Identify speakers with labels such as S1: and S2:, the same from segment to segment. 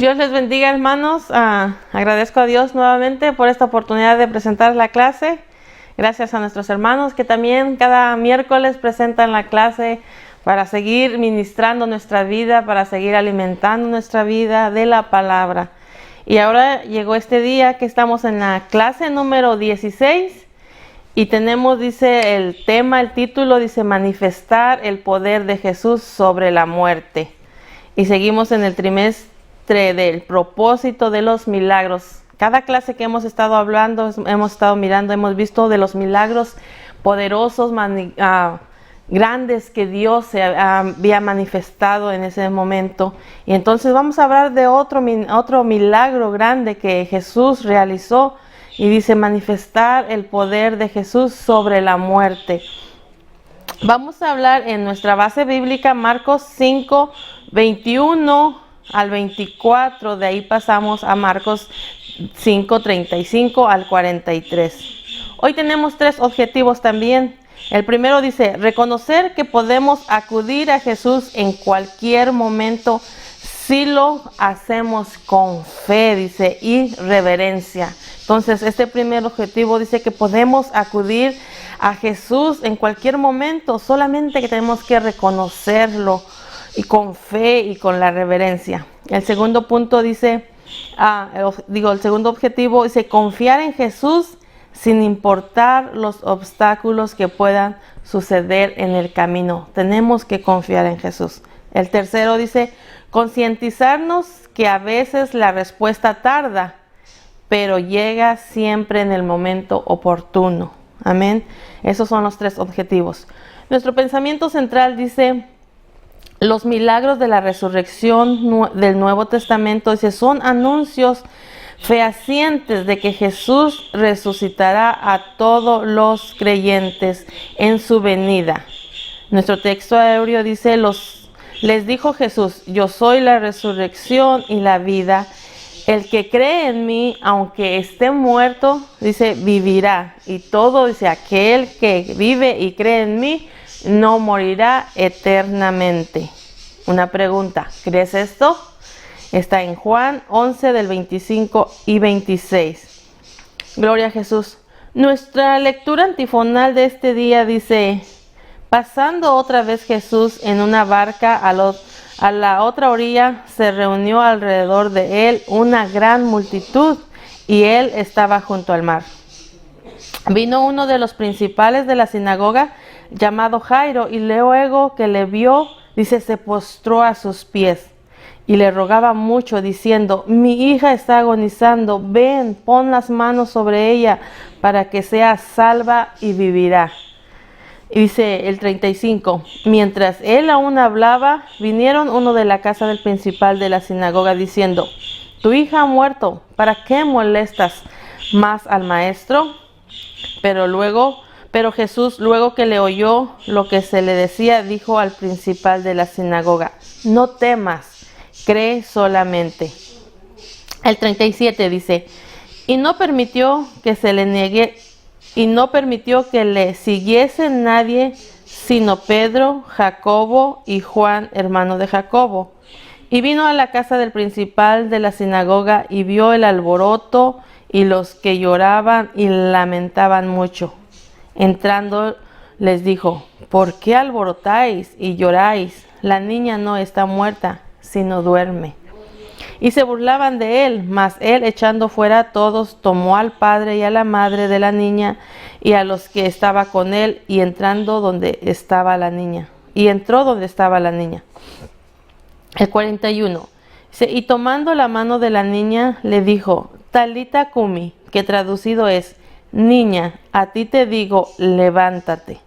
S1: Dios les bendiga, hermanos. Agradezco a Dios nuevamente por esta oportunidad de presentar la clase. Gracias a nuestros hermanos que también cada miércoles presentan la clase para seguir ministrando nuestra vida, para seguir alimentando nuestra vida de la palabra. Y ahora llegó este día que estamos en la clase número 16 y tenemos, dice el tema, el título dice manifestar el poder de Jesús sobre la muerte. Y seguimos en el trimestre del propósito de los milagros. Cada clase que hemos estado hablando, hemos estado mirando, hemos visto de los milagros poderosos, grandes que Dios se había manifestado en ese momento. Y entonces vamos a hablar de otro milagro grande que Jesús realizó. Y dice manifestar el poder de Jesús sobre la muerte. Vamos a hablar en nuestra base bíblica Marcos 5, 21 al 24. De ahí pasamos a Marcos 5, 35 al 43. Hoy tenemos 3 objetivos también. El primero dice, reconocer que podemos acudir a Jesús en cualquier momento si lo hacemos con fe, dice, y reverencia. Entonces, este primer objetivo dice que podemos acudir a Jesús en cualquier momento, solamente que tenemos que reconocerlo y con fe y con la reverencia. El segundo punto dice, el segundo objetivo dice confiar en Jesús sin importar los obstáculos que puedan suceder en el camino. Tenemos que confiar en Jesús. El tercero dice concientizarnos que a veces la respuesta tarda, pero llega siempre en el momento oportuno. Amén. Esos son los 3 objetivos. Nuestro pensamiento central dice, los milagros de la resurrección del Nuevo Testamento dice, son anuncios fehacientes de que Jesús resucitará a todos los creyentes en su venida. Nuestro texto aéreo dice, les dijo Jesús, yo soy la resurrección y la vida. El que cree en mí, aunque esté muerto, dice, vivirá. Y todo, dice, aquel que vive y cree en mí, no morirá eternamente. Una pregunta, ¿crees esto? Está en Juan 11 del 25 y 26. Gloria a Jesús. Nuestra lectura antifonal de este día dice, pasando otra vez Jesús en una barca a la otra orilla, se reunió alrededor de él una gran multitud y él estaba junto al mar. Vino uno de los principales de la sinagoga llamado Jairo y luego que le vio, dice, se postró a sus pies y le rogaba mucho diciendo, mi hija está agonizando, ven, pon las manos sobre ella para que sea salva y vivirá. Y dice el 35, mientras él aún hablaba, vinieron uno de la casa del principal de la sinagoga diciendo, tu hija ha muerto, ¿para qué molestas más al maestro? Pero Jesús, luego que le oyó lo que se le decía, dijo al principal de la sinagoga, no temas, cree solamente. El 37 dice, y no permitió que le siguiese nadie, sino Pedro, Jacobo y Juan, hermano de Jacobo. Y vino a la casa del principal de la sinagoga y vio el alboroto y los que lloraban y lamentaban mucho. Entrando les dijo, ¿por qué alborotáis y lloráis? La niña no está muerta, sino duerme. Y se burlaban de él, mas él, echando fuera a todos, tomó al padre y a la madre de la niña y a los que estaba con él, y entró donde estaba la niña. El 41. Y tomando la mano de la niña, le dijo, Talita cumi, que traducido es, niña, a ti te digo, levántate.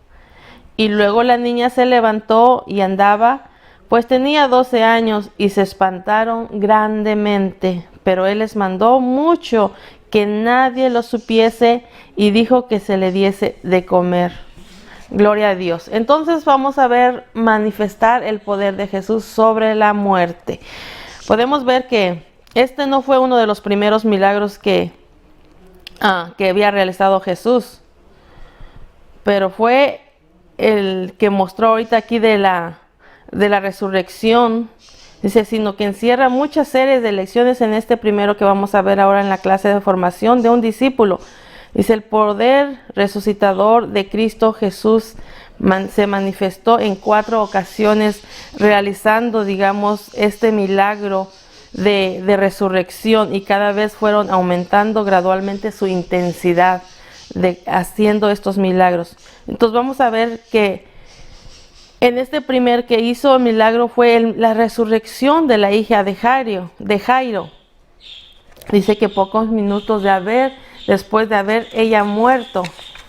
S1: Y luego la niña se levantó y andaba, pues tenía 12 años, y se espantaron grandemente. Pero él les mandó mucho que nadie lo supiese y dijo que se le diese de comer. Gloria a Dios. Entonces vamos a ver manifestar el poder de Jesús sobre la muerte. Podemos ver que este no fue uno de los primeros milagros que había realizado Jesús, pero fue el que mostró ahorita aquí de la resurrección Dice, sino que encierra muchas series de lecciones en este primero que vamos a ver ahora en la clase de formación de un discípulo. Dice, el poder resucitador de Cristo Jesús se manifestó en 4 ocasiones, realizando, digamos, este milagro de resurrección, y cada vez fueron aumentando gradualmente su intensidad haciendo estos milagros. Entonces vamos a ver que en este primer que hizo el milagro fue la resurrección de la hija de Jairo. Dice que pocos minutos después de haber ella muerto,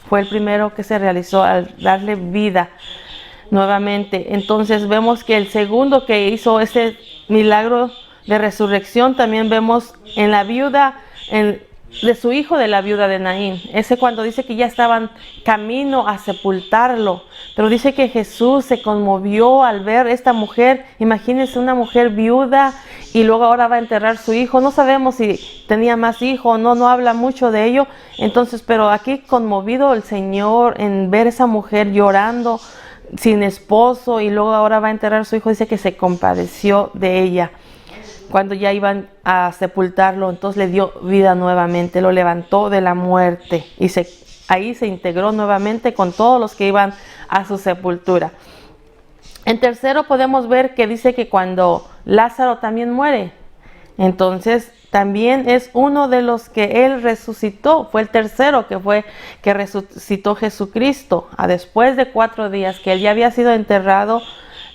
S1: fue el primero que se realizó al darle vida nuevamente. Entonces vemos que el segundo que hizo ese milagro de resurrección también vemos en la viuda de su hijo, de la viuda de Naín. Ese cuando dice que ya estaban camino a sepultarlo, pero dice que Jesús se conmovió al ver esta mujer. Imagínense, una mujer viuda y luego ahora va a enterrar su hijo. No sabemos si tenía más hijos, no habla mucho de ello. Entonces, pero aquí conmovido el Señor en ver esa mujer llorando sin esposo y luego ahora va a enterrar a su hijo, dice que se compadeció de ella. Cuando ya iban a sepultarlo, entonces le dio vida nuevamente, lo levantó de la muerte y ahí se integró nuevamente con todos los que iban a su sepultura. En tercero podemos ver que dice que cuando Lázaro también muere, entonces también es uno de los que él resucitó. Fue el tercero que resucitó Jesucristo. Después de 4 días que él ya había sido enterrado,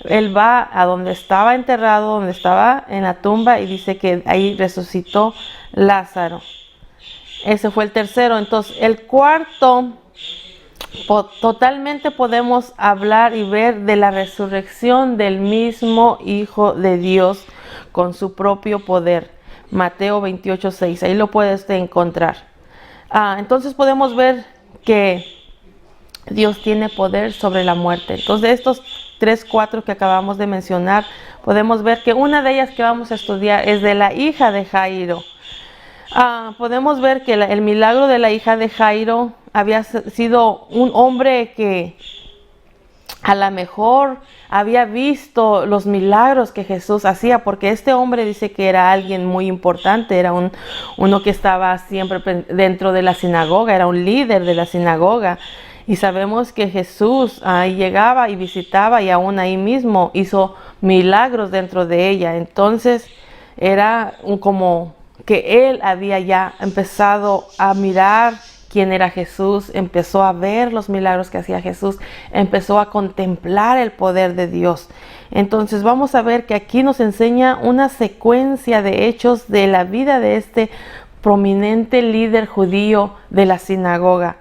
S1: él va a donde estaba enterrado, donde estaba en la tumba, y dice que ahí resucitó Lázaro. Ese fue el tercero. Entonces el cuarto, totalmente podemos hablar y ver de la resurrección del mismo Hijo de Dios con su propio poder. Mateo 28:6, ahí lo puedes encontrar. Entonces podemos ver que Dios tiene poder sobre la muerte. Entonces de estos 4 que acabamos de mencionar, podemos ver que una de ellas que vamos a estudiar es de la hija de Jairo. Podemos ver que el milagro de la hija de Jairo había sido un hombre que a lo mejor había visto los milagros que Jesús hacía, porque este hombre dice que era alguien muy importante, era uno que estaba siempre dentro de la sinagoga, era un líder de la sinagoga. Y sabemos que Jesús ahí llegaba y visitaba, y aún ahí mismo hizo milagros dentro de ella. Entonces era como que él había ya empezado a mirar quién era Jesús, empezó a ver los milagros que hacía Jesús, empezó a contemplar el poder de Dios. Entonces vamos a ver que aquí nos enseña una secuencia de hechos de la vida de este prominente líder judío de la sinagoga.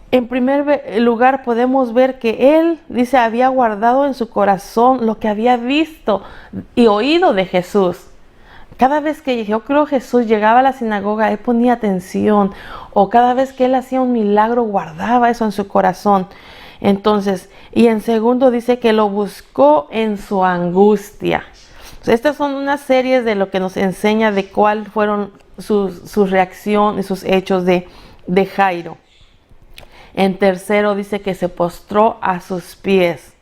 S1: En primer lugar podemos ver que él, dice, había guardado en su corazón lo que había visto y oído de Jesús. Cada vez que yo creo Jesús llegaba a la sinagoga, él ponía atención, o cada vez que él hacía un milagro, guardaba eso en su corazón. Entonces, y en segundo dice que lo buscó en su angustia. Estas son unas series de lo que nos enseña de cuál fueron su reacción y sus hechos de Jairo. En tercero dice que se postró a sus pies.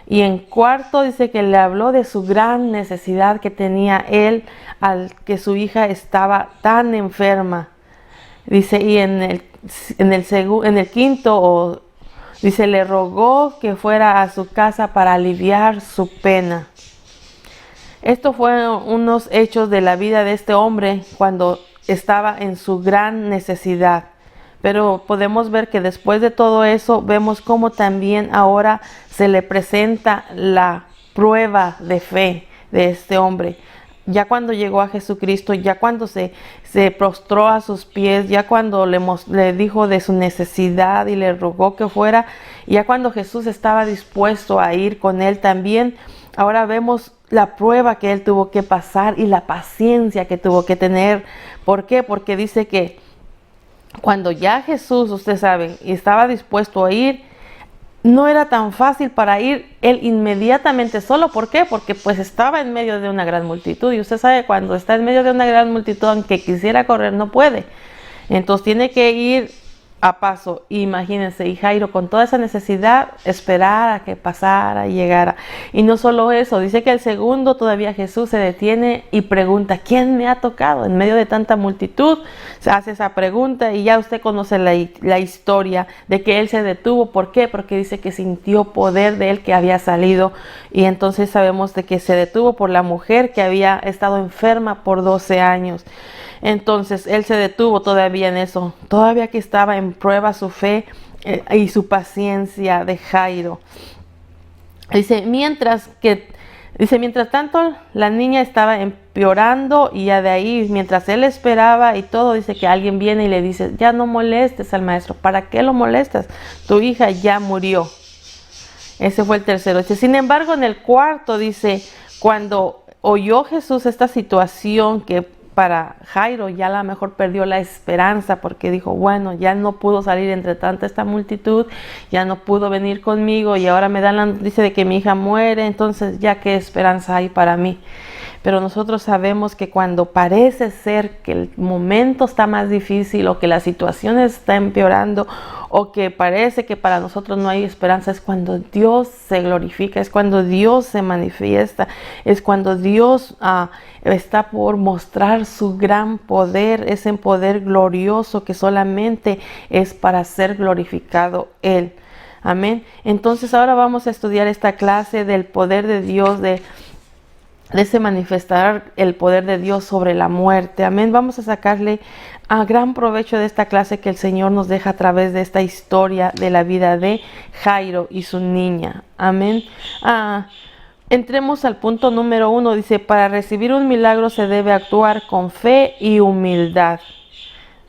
S1: Y en cuarto dice que le habló de su gran necesidad que tenía él al que su hija estaba tan enferma. Dice, y en el quinto dice, le rogó que fuera a su casa para aliviar su pena. Estos fueron unos hechos de la vida de este hombre cuando estaba en su gran necesidad. Pero podemos ver que después de todo eso, vemos cómo también ahora se le presenta la prueba de fe de este hombre. Ya cuando llegó a Jesucristo, ya cuando se prostró a sus pies, ya cuando le dijo de su necesidad y le rogó que fuera, ya cuando Jesús estaba dispuesto a ir con él también, ahora vemos la prueba que él tuvo que pasar y la paciencia que tuvo que tener. ¿Por qué? Porque dice que cuando ya Jesús, usted sabe, estaba dispuesto a ir, no era tan fácil para ir él inmediatamente solo. ¿Por qué? Porque pues estaba en medio de una gran multitud. Y usted sabe, cuando está en medio de una gran multitud, aunque quisiera correr, no puede. Entonces tiene que ir a paso. Imagínense, y Jairo con toda esa necesidad, esperar a que pasara y llegara. Y no solo eso, dice que el segundo todavía Jesús se detiene y pregunta, ¿quién me ha tocado? En medio de tanta multitud, se hace esa pregunta y ya usted conoce la historia de que él se detuvo. ¿Por qué? Porque dice que sintió poder de él que había salido, y entonces sabemos de que se detuvo por la mujer que había estado enferma por 12 años. Entonces él se detuvo todavía en eso, todavía que estaba en prueba su fe y su paciencia de Jairo. Dice, mientras tanto la niña estaba empeorando, y ya de ahí, mientras él esperaba y todo, dice que alguien viene y le dice, ya no molestes al maestro. ¿Para qué lo molestas? Tu hija ya murió. Ese fue el tercero. Dice, sin embargo, en el cuarto, dice, cuando oyó Jesús esta situación que para Jairo ya a lo mejor perdió la esperanza, porque dijo, bueno, ya no pudo salir entre tanta esta multitud, ya no pudo venir conmigo, y ahora me dan la noticia de que mi hija muere, entonces ya qué esperanza hay para mí. Pero nosotros sabemos que cuando parece ser que el momento está más difícil, o que la situación está empeorando, o que parece que para nosotros no hay esperanza, es cuando Dios se glorifica, es cuando Dios se manifiesta, es cuando Dios está por mostrar su gran poder, ese poder glorioso que solamente es para ser glorificado Él. Amén. Entonces ahora vamos a estudiar esta clase del poder de Dios, de ese manifestar el poder de Dios sobre la muerte. Amén. Vamos a sacarle a gran provecho de esta clase que el Señor nos deja a través de esta historia de la vida de Jairo y su niña. Amén. Entremos al punto número 1. Dice, para recibir un milagro se debe actuar con fe y humildad.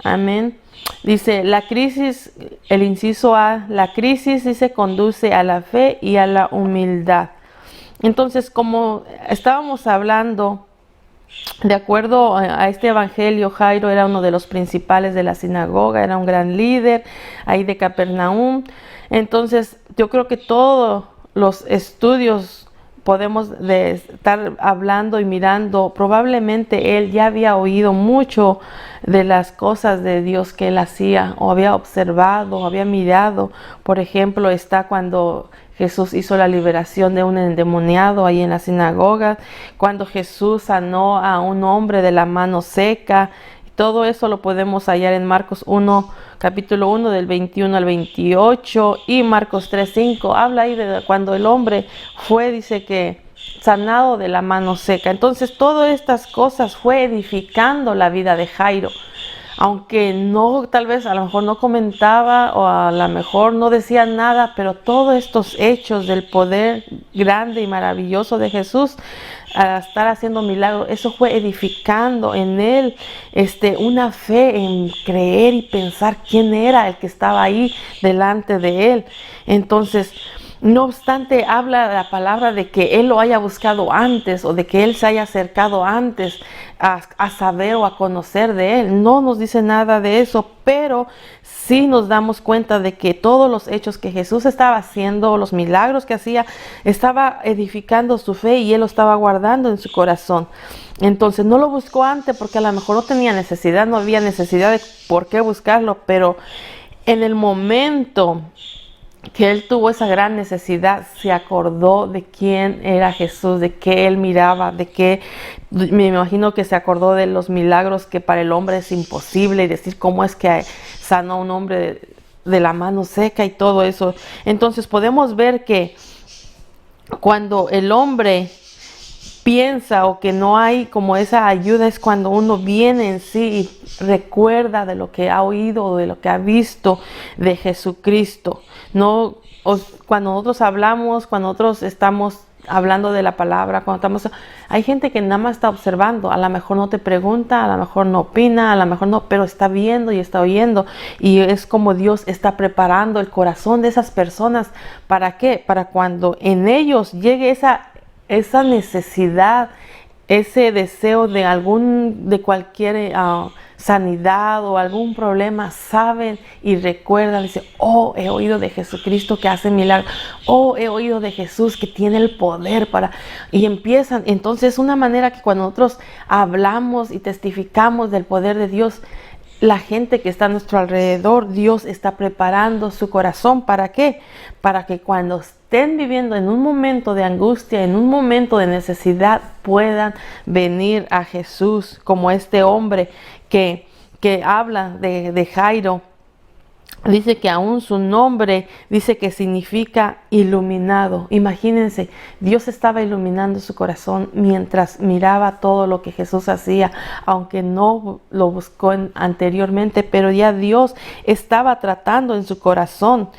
S1: Amén. Dice, la crisis, el inciso A, la crisis dice conduce a la fe y a la humildad. Entonces, como estábamos hablando, de acuerdo a este evangelio, Jairo era uno de los principales de la sinagoga, era un gran líder ahí de Capernaum. Entonces, yo creo que todos los estudios podemos estar hablando y mirando, probablemente él ya había oído mucho de las cosas de Dios que él hacía, o había observado, o había mirado. Por ejemplo, está cuando Jesús hizo la liberación de un endemoniado ahí en la sinagoga, cuando Jesús sanó a un hombre de la mano seca. Todo eso lo podemos hallar en Marcos 1, capítulo 1, del 21 al 28, y Marcos 3, 5. Habla ahí de cuando el hombre fue, dice que sanado de la mano seca. Entonces, todas estas cosas fue edificando la vida de Jairo. Aunque no, tal vez a lo mejor no comentaba, o a lo mejor no decía nada, pero todos estos hechos del poder grande y maravilloso de Jesús, a estar haciendo milagros, eso fue edificando en él una fe en creer y pensar quién era el que estaba ahí delante de él. Entonces, no obstante, habla la palabra de que él lo haya buscado antes, o de que él se haya acercado antes a saber o a conocer de él. No nos dice nada de eso, pero sí nos damos cuenta de que todos los hechos que Jesús estaba haciendo, los milagros que hacía, estaba edificando su fe, y él lo estaba guardando en su corazón. Entonces no lo buscó antes porque a lo mejor no tenía necesidad, no había necesidad de por qué buscarlo, pero en el momento que él tuvo esa gran necesidad, se acordó de quién era Jesús, de qué él miraba, de qué, me imagino que se acordó de los milagros que para el hombre es imposible, y decir cómo es que sanó a un hombre de la mano seca y todo eso. Entonces podemos ver que cuando el hombre piensa o que no hay como esa ayuda, es cuando uno viene en sí y recuerda de lo que ha oído o de lo que ha visto de Jesucristo. No, cuando nosotros hablamos, cuando nosotros estamos hablando de la palabra, hay gente que nada más está observando, a lo mejor no te pregunta, a lo mejor no opina, a lo mejor no, pero está viendo y está oyendo, y es como Dios está preparando el corazón de esas personas. ¿Para qué? Para cuando en ellos llegue esa necesidad, ese deseo de cualquier sanidad o algún problema, saben y recuerdan, dicen, oh, he oído de Jesucristo que hace milagros, oh, he oído de Jesús que tiene el poder y empiezan. Entonces, una manera que cuando nosotros hablamos y testificamos del poder de Dios, la gente que está a nuestro alrededor, Dios está preparando su corazón. ¿Para qué? Para que cuando estén viviendo en un momento de angustia, en un momento de necesidad, puedan venir a Jesús, como este hombre que habla de Jairo. Dice que aún su nombre dice que significa iluminado. Imagínense, Dios estaba iluminando su corazón mientras miraba todo lo que Jesús hacía, aunque no lo buscó anteriormente, pero ya Dios estaba tratando en su corazón.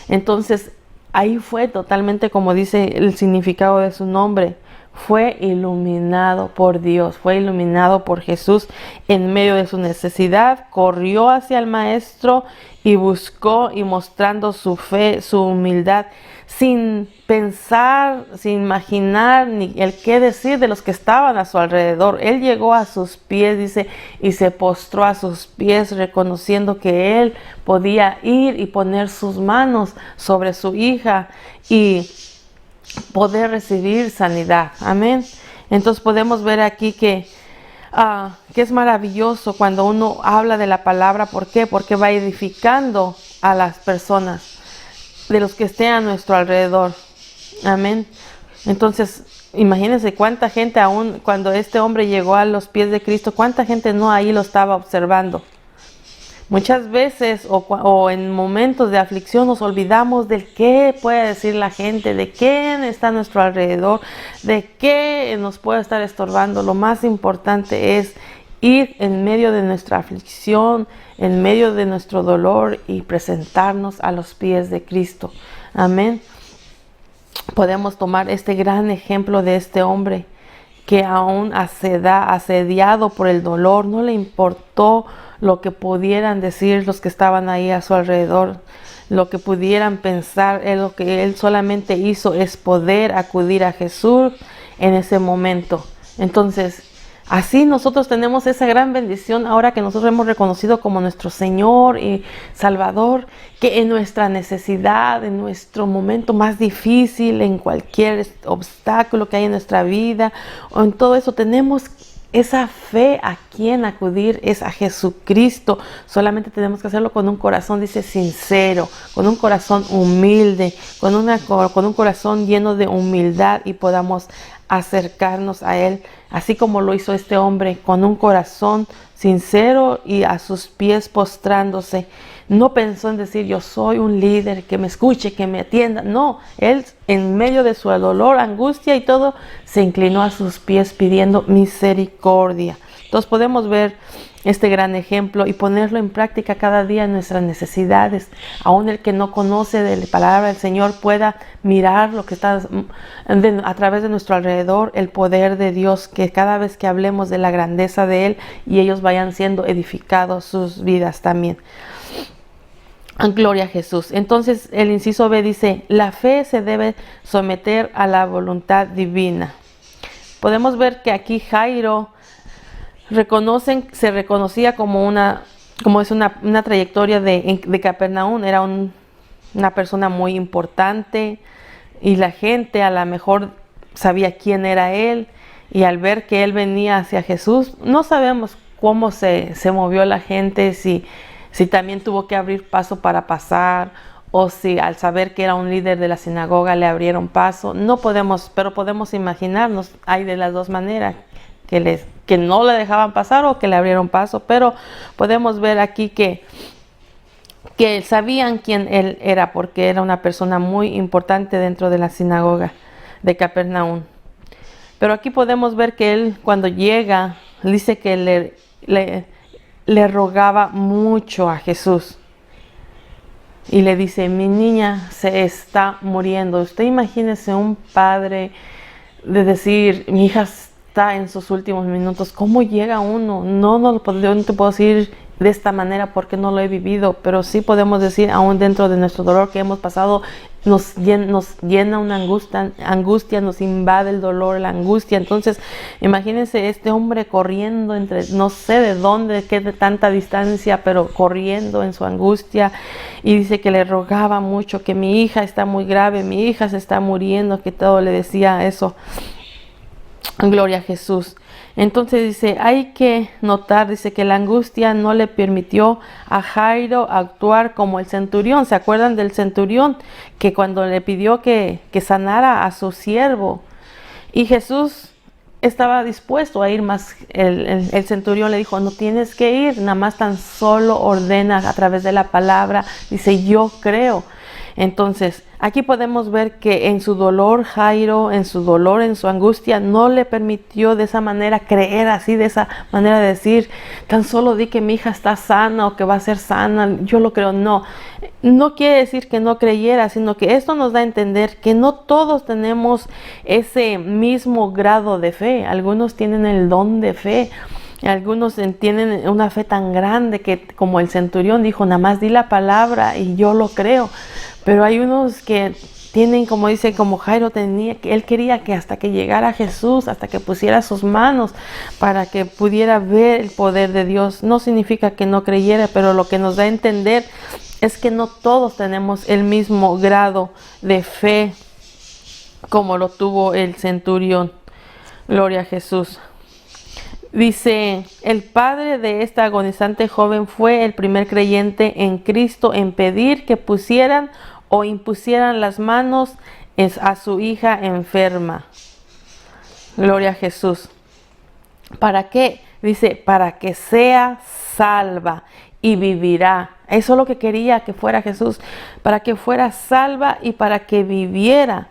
S1: Entonces, ahí fue totalmente como dice el significado de su nombre. Fue iluminado por Dios, fue iluminado por Jesús en medio de su necesidad. Corrió hacia el maestro y buscó, y mostrando su fe, su humildad, sin pensar, sin imaginar ni el qué decir de los que estaban a su alrededor. Él llegó a sus pies, dice, y se postró a sus pies, reconociendo que él podía ir y poner sus manos sobre su hija y poder recibir sanidad. Amén. Entonces podemos ver aquí que es maravilloso cuando uno habla de la palabra. ¿Por qué? Porque va edificando a las personas, de los que estén a nuestro alrededor. Amén. Entonces, imagínense cuánta gente, aún cuando este hombre llegó a los pies de Cristo, cuánta gente no ahí lo estaba observando. Muchas veces o en momentos de aflicción nos olvidamos del qué puede decir la gente, de quién está a nuestro alrededor, de qué nos puede estar estorbando. Lo más importante es ir en medio de nuestra aflicción, en medio de nuestro dolor, y presentarnos a los pies de Cristo. Amén. Podemos tomar este gran ejemplo de este hombre que aún asediado por el dolor, no le importó lo que pudieran decir los que estaban ahí a su alrededor, lo que pudieran pensar. Lo que él solamente hizo es poder acudir a Jesús en ese momento. Entonces, así nosotros tenemos esa gran bendición ahora que nosotros hemos reconocido como nuestro Señor y Salvador, que en nuestra necesidad, en nuestro momento más difícil, en cualquier obstáculo que hay en nuestra vida o en todo eso, tenemos esa fe a quien acudir, es a Jesucristo. Solamente tenemos que hacerlo con un corazón, dice, sincero, con un corazón humilde, con un corazón lleno de humildad, y podamos acercarnos a Él, así como lo hizo este hombre, con un corazón sincero y a sus pies postrándose. No pensó en decir, yo soy un líder, que me escuche, que me atienda. No, él en medio de su dolor, angustia y todo, se inclinó a sus pies pidiendo misericordia. Entonces podemos ver este gran ejemplo y ponerlo en práctica cada día en nuestras necesidades. Aún el que no conoce de la palabra del Señor pueda mirar lo que está a través de nuestro alrededor, el poder de Dios, que cada vez que hablemos de la grandeza de Él, y ellos vayan siendo edificados sus vidas también. Gloria a Jesús. Entonces el inciso B dice, la fe se debe someter a la voluntad divina. Podemos ver que aquí Jairo se reconocía como una trayectoria de Capernaum. Era una persona muy importante, y la gente a lo mejor sabía quién era él, y al ver que él venía hacia Jesús, no sabemos cómo se movió la gente, si también tuvo que abrir paso para pasar, o si al saber que era un líder de la sinagoga le abrieron paso. No podemos, pero podemos imaginarnos, hay de las dos maneras, que no le dejaban pasar o que le abrieron paso. Pero podemos ver aquí que sabían quién él era, porque era una persona muy importante dentro de la sinagoga de Capernaum. Pero aquí podemos ver que él, cuando llega, dice que le rogaba mucho a Jesús, y le dice, mi niña se está muriendo. Usted imagínese un padre de decir, mi hija está en sus últimos minutos. ¿Cómo llega uno? No te puedo decir de esta manera porque no lo he vivido, pero sí podemos decir, aún dentro de nuestro dolor que hemos pasado, nos llena una angustia, nos invade el dolor, la angustia. Entonces imagínense este hombre corriendo entre no sé de dónde, qué de tanta distancia, pero corriendo en su angustia, y dice que le rogaba mucho, que mi hija está muy grave, mi hija se está muriendo, que todo le decía eso. Gloria a Jesús. Entonces dice, hay que notar, dice que la angustia no le permitió a Jairo actuar como el centurión. ¿Se acuerdan del centurión que cuando le pidió que sanara a su siervo? Y Jesús estaba dispuesto a ir más. El centurión le dijo, no tienes que ir, nada más tan solo ordena a través de la palabra. Dice, yo creo. Entonces, aquí podemos ver que en su dolor, Jairo, en su dolor, en su angustia, no le permitió de esa manera creer así, de esa manera de decir, tan solo di que mi hija está sana o que va a ser sana, yo lo creo. No, no quiere decir que no creyera, sino que esto nos da a entender que no todos tenemos ese mismo grado de fe. Algunos tienen el don de fe. Algunos tienen una fe tan grande que, como el centurión dijo, nada más di la palabra y yo lo creo. Pero hay unos que tienen, como dice, como Jairo tenía, que él quería que hasta que llegara Jesús, hasta que pusiera sus manos para que pudiera ver el poder de Dios. No significa que no creyera, pero lo que nos da a entender es que no todos tenemos el mismo grado de fe como lo tuvo el centurión. Gloria a Jesús. Dice, el padre de esta agonizante joven fue el primer creyente en Cristo en pedir que pusieran o impusieran las manos a su hija enferma. Gloria a Jesús. ¿Para qué? Dice, para que sea salva y vivirá. Eso es lo que quería que fuera Jesús, para que fuera salva y para que viviera.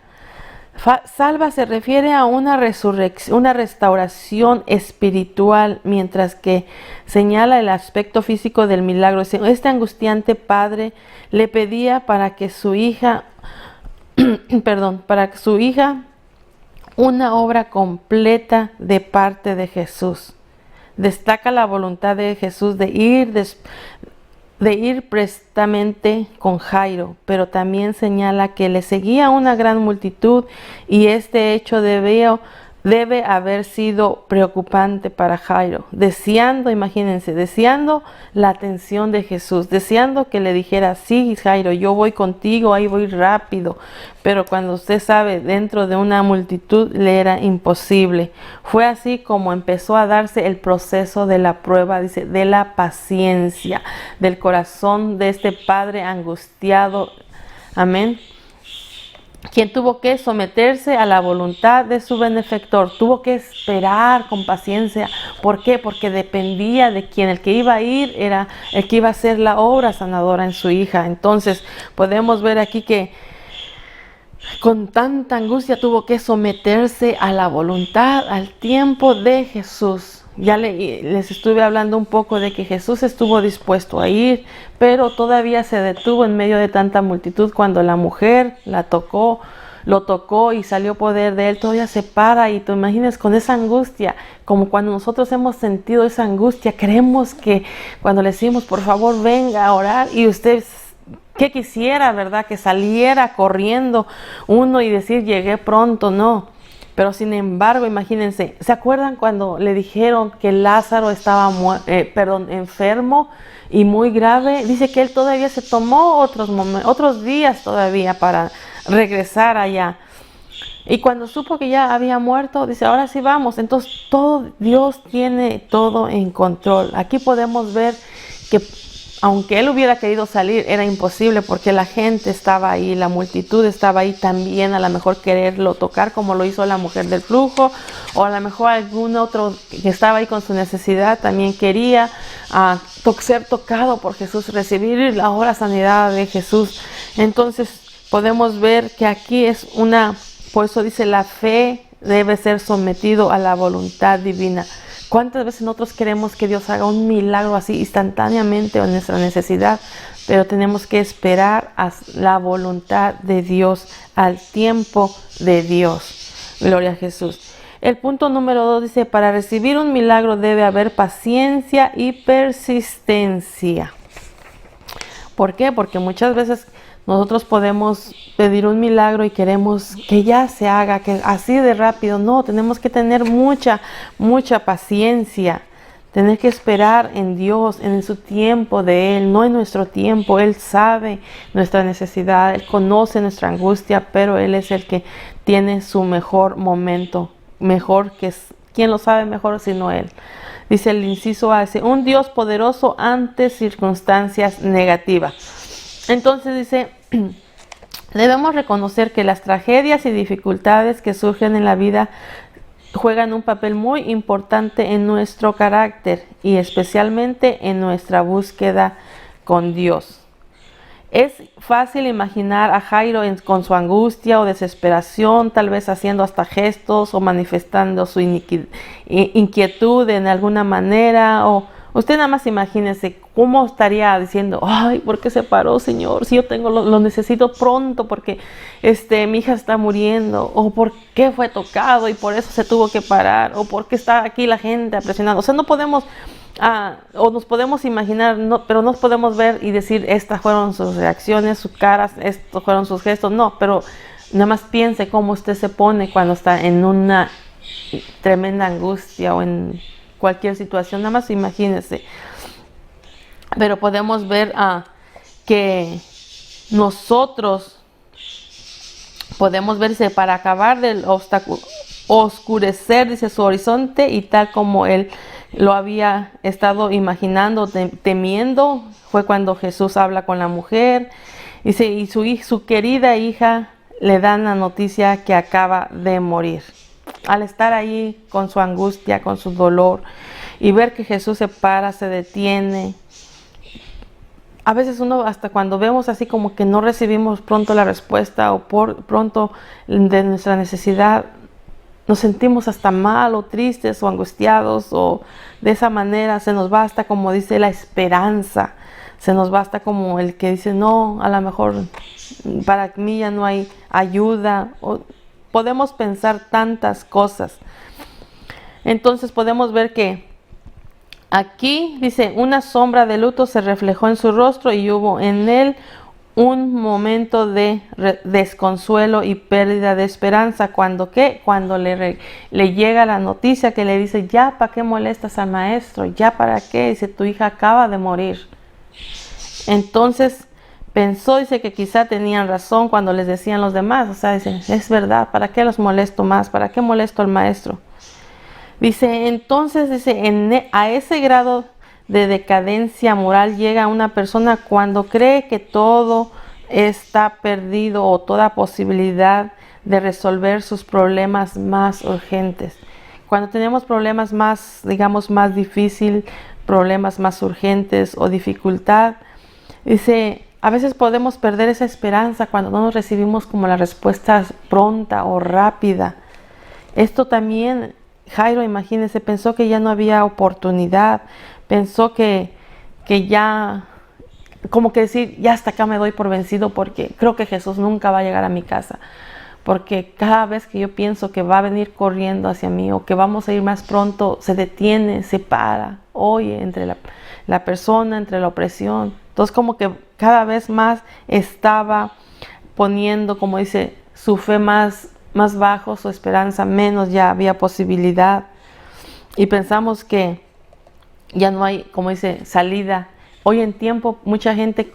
S1: Salva se refiere a una resurrección, una restauración espiritual, mientras que señala el aspecto físico del milagro. Este angustiante padre le pedía para que su hija, para que su hija, una obra completa de parte de Jesús. Destaca la voluntad de Jesús de ir prestamente con Jairo, pero también señala que le seguía una gran multitud y este hecho debe haber sido preocupante para Jairo, deseando, imagínense, deseando la atención de Jesús, deseando que le dijera, sí, Jairo, yo voy contigo, ahí voy rápido, pero cuando usted sabe, dentro de una multitud le era imposible. Fue así como empezó a darse el proceso de la prueba, dice, de la paciencia, del corazón de este padre angustiado, amén, quien tuvo que someterse a la voluntad de su benefactor, tuvo que esperar con paciencia. ¿Por qué? Porque dependía de quien, el que iba a ir era el que iba a hacer la obra sanadora en su hija. Entonces podemos ver aquí que con tanta angustia tuvo que someterse a la voluntad, al tiempo de Jesús. Ya les estuve hablando un poco de que Jesús estuvo dispuesto a ir, pero todavía se detuvo en medio de tanta multitud. Cuando la mujer lo tocó y salió poder de él, todavía se para y te imaginas con esa angustia, como cuando nosotros hemos sentido esa angustia, creemos que cuando le decimos, por favor, venga a orar, y usted, ¿qué quisiera, verdad? Que saliera corriendo uno y decir, llegué pronto, no. Pero sin embargo, imagínense, ¿se acuerdan cuando le dijeron que Lázaro estaba enfermo y muy grave? Dice que él todavía se tomó otros días todavía para regresar allá. Y cuando supo que ya había muerto, dice, ahora sí vamos. Entonces, Dios tiene todo en control. Aquí podemos ver que aunque él hubiera querido salir, era imposible porque la gente estaba ahí, la multitud estaba ahí también, a lo mejor quererlo tocar como lo hizo la mujer del flujo, o a lo mejor algún otro que estaba ahí con su necesidad también quería ser tocado por Jesús, recibir la obra sanidad de Jesús. Entonces podemos ver que aquí por eso dice, la fe debe ser sometido a la voluntad divina. ¿Cuántas veces nosotros queremos que Dios haga un milagro así instantáneamente en nuestra necesidad? Pero tenemos que esperar a la voluntad de Dios, al tiempo de Dios. Gloria a Jesús. El punto número 2 dice, para recibir un milagro debe haber paciencia y persistencia. ¿Por qué? Porque muchas veces nosotros podemos pedir un milagro y queremos que ya se haga, que así de rápido. No, tenemos que tener mucha paciencia. Tener que esperar en Dios, en su tiempo de Él, no en nuestro tiempo. Él sabe nuestra necesidad, Él conoce nuestra angustia, pero Él es el que tiene su mejor momento mejor, ¿quién lo sabe mejor sino Él? Dice el inciso A, dice, un Dios poderoso ante circunstancias negativas. Entonces dice, debemos reconocer que las tragedias y dificultades que surgen en la vida juegan un papel muy importante en nuestro carácter y especialmente en nuestra búsqueda con Dios. Es fácil imaginar a Jairo con su angustia o desesperación, tal vez haciendo hasta gestos o manifestando su inquietud en alguna manera. O usted nada más imagínese cómo estaría diciendo, ay, ¿por qué se paró, Señor? Si yo tengo lo necesito pronto porque mi hija está muriendo. O ¿por qué fue tocado y por eso se tuvo que parar? O ¿por qué está aquí la gente presionando? O sea, no podemos... o nos podemos imaginar, pero no podemos ver y decir, estas fueron sus reacciones, sus caras, estos fueron sus gestos. No, pero nada más piense cómo usted se pone cuando está en una tremenda angustia o en cualquier situación. Nada más imagínese. Pero podemos ver que nosotros podemos verse para acabar del oscurecer, dice, su horizonte, y tal como él lo había estado imaginando, temiendo, fue cuando Jesús habla con la mujer. Dice, y su querida hija le dan la noticia que acaba de morir. Al estar ahí con su angustia, con su dolor, y ver que Jesús se para, se detiene. A veces uno, hasta cuando vemos así como que no recibimos pronto la respuesta o pronto de nuestra necesidad, nos sentimos hasta mal o tristes o angustiados, o de esa manera se nos va hasta, como dice, la esperanza. Se nos va hasta como el que dice, no, a lo mejor para mí ya no hay ayuda. O podemos pensar tantas cosas. Entonces podemos ver que aquí dice, una sombra de luto se reflejó en su rostro y hubo en él un momento de desconsuelo y pérdida de esperanza. ¿Cuándo qué? Cuando le llega la noticia que le dice, ya, ¿para qué molestas al maestro? ¿Ya para qué? Dice, tu hija acaba de morir. Entonces pensó, dice, que quizá tenían razón cuando les decían los demás. O sea, dice, es verdad, ¿para qué los molesto más? ¿Para qué molesto al maestro? Dice, entonces, dice, a ese grado de decadencia moral llega una persona cuando cree que todo está perdido o toda posibilidad de resolver sus problemas más urgentes. Cuando tenemos problemas más, digamos, más difíciles, problemas más urgentes o dificultad, dice, a veces podemos perder esa esperanza cuando no nos recibimos como la respuesta pronta o rápida. Esto también, Jairo, imagínense, pensó que ya no había oportunidad. Pensó que ya, como que decir, ya hasta acá me doy por vencido porque creo que Jesús nunca va a llegar a mi casa. Porque cada vez que yo pienso que va a venir corriendo hacia mí o que vamos a ir más pronto, se detiene, se para, oye, entre la persona, entre la opresión. Entonces como que cada vez más estaba poniendo, como dice, su fe más bajo, su esperanza menos, ya había posibilidad. Y pensamos que ya no hay, como dice, salida. Hoy en tiempo, mucha gente,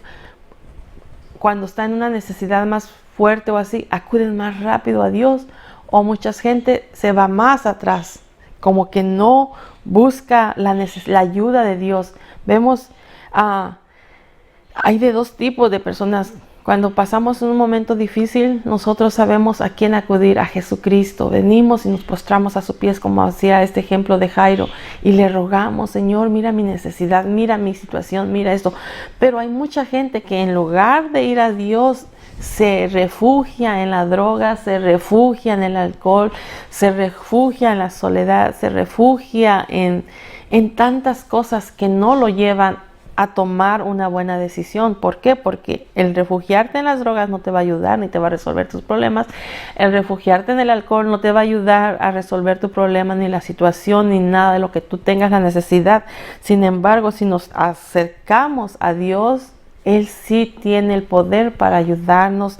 S1: cuando está en una necesidad más fuerte o así, acuden más rápido a Dios, o mucha gente se va más atrás, como que no busca la ayuda de Dios. Vemos, hay de dos tipos de personas. Cuando pasamos un momento difícil, nosotros sabemos a quién acudir, a Jesucristo. Venimos y nos postramos a sus pies, como hacía este ejemplo de Jairo, y le rogamos, Señor, mira mi necesidad, mira mi situación, mira esto. Pero hay mucha gente que en lugar de ir a Dios, se refugia en la droga, se refugia en el alcohol, se refugia en la soledad, se refugia en tantas cosas que no lo llevan a tomar una buena decisión. ¿Por qué? Porque el refugiarte en las drogas no te va a ayudar ni te va a resolver tus problemas. El refugiarte en el alcohol no te va a ayudar a resolver tu problema, ni la situación, ni nada de lo que tú tengas la necesidad. Sin embargo, si nos acercamos a Dios, Él sí tiene el poder para ayudarnos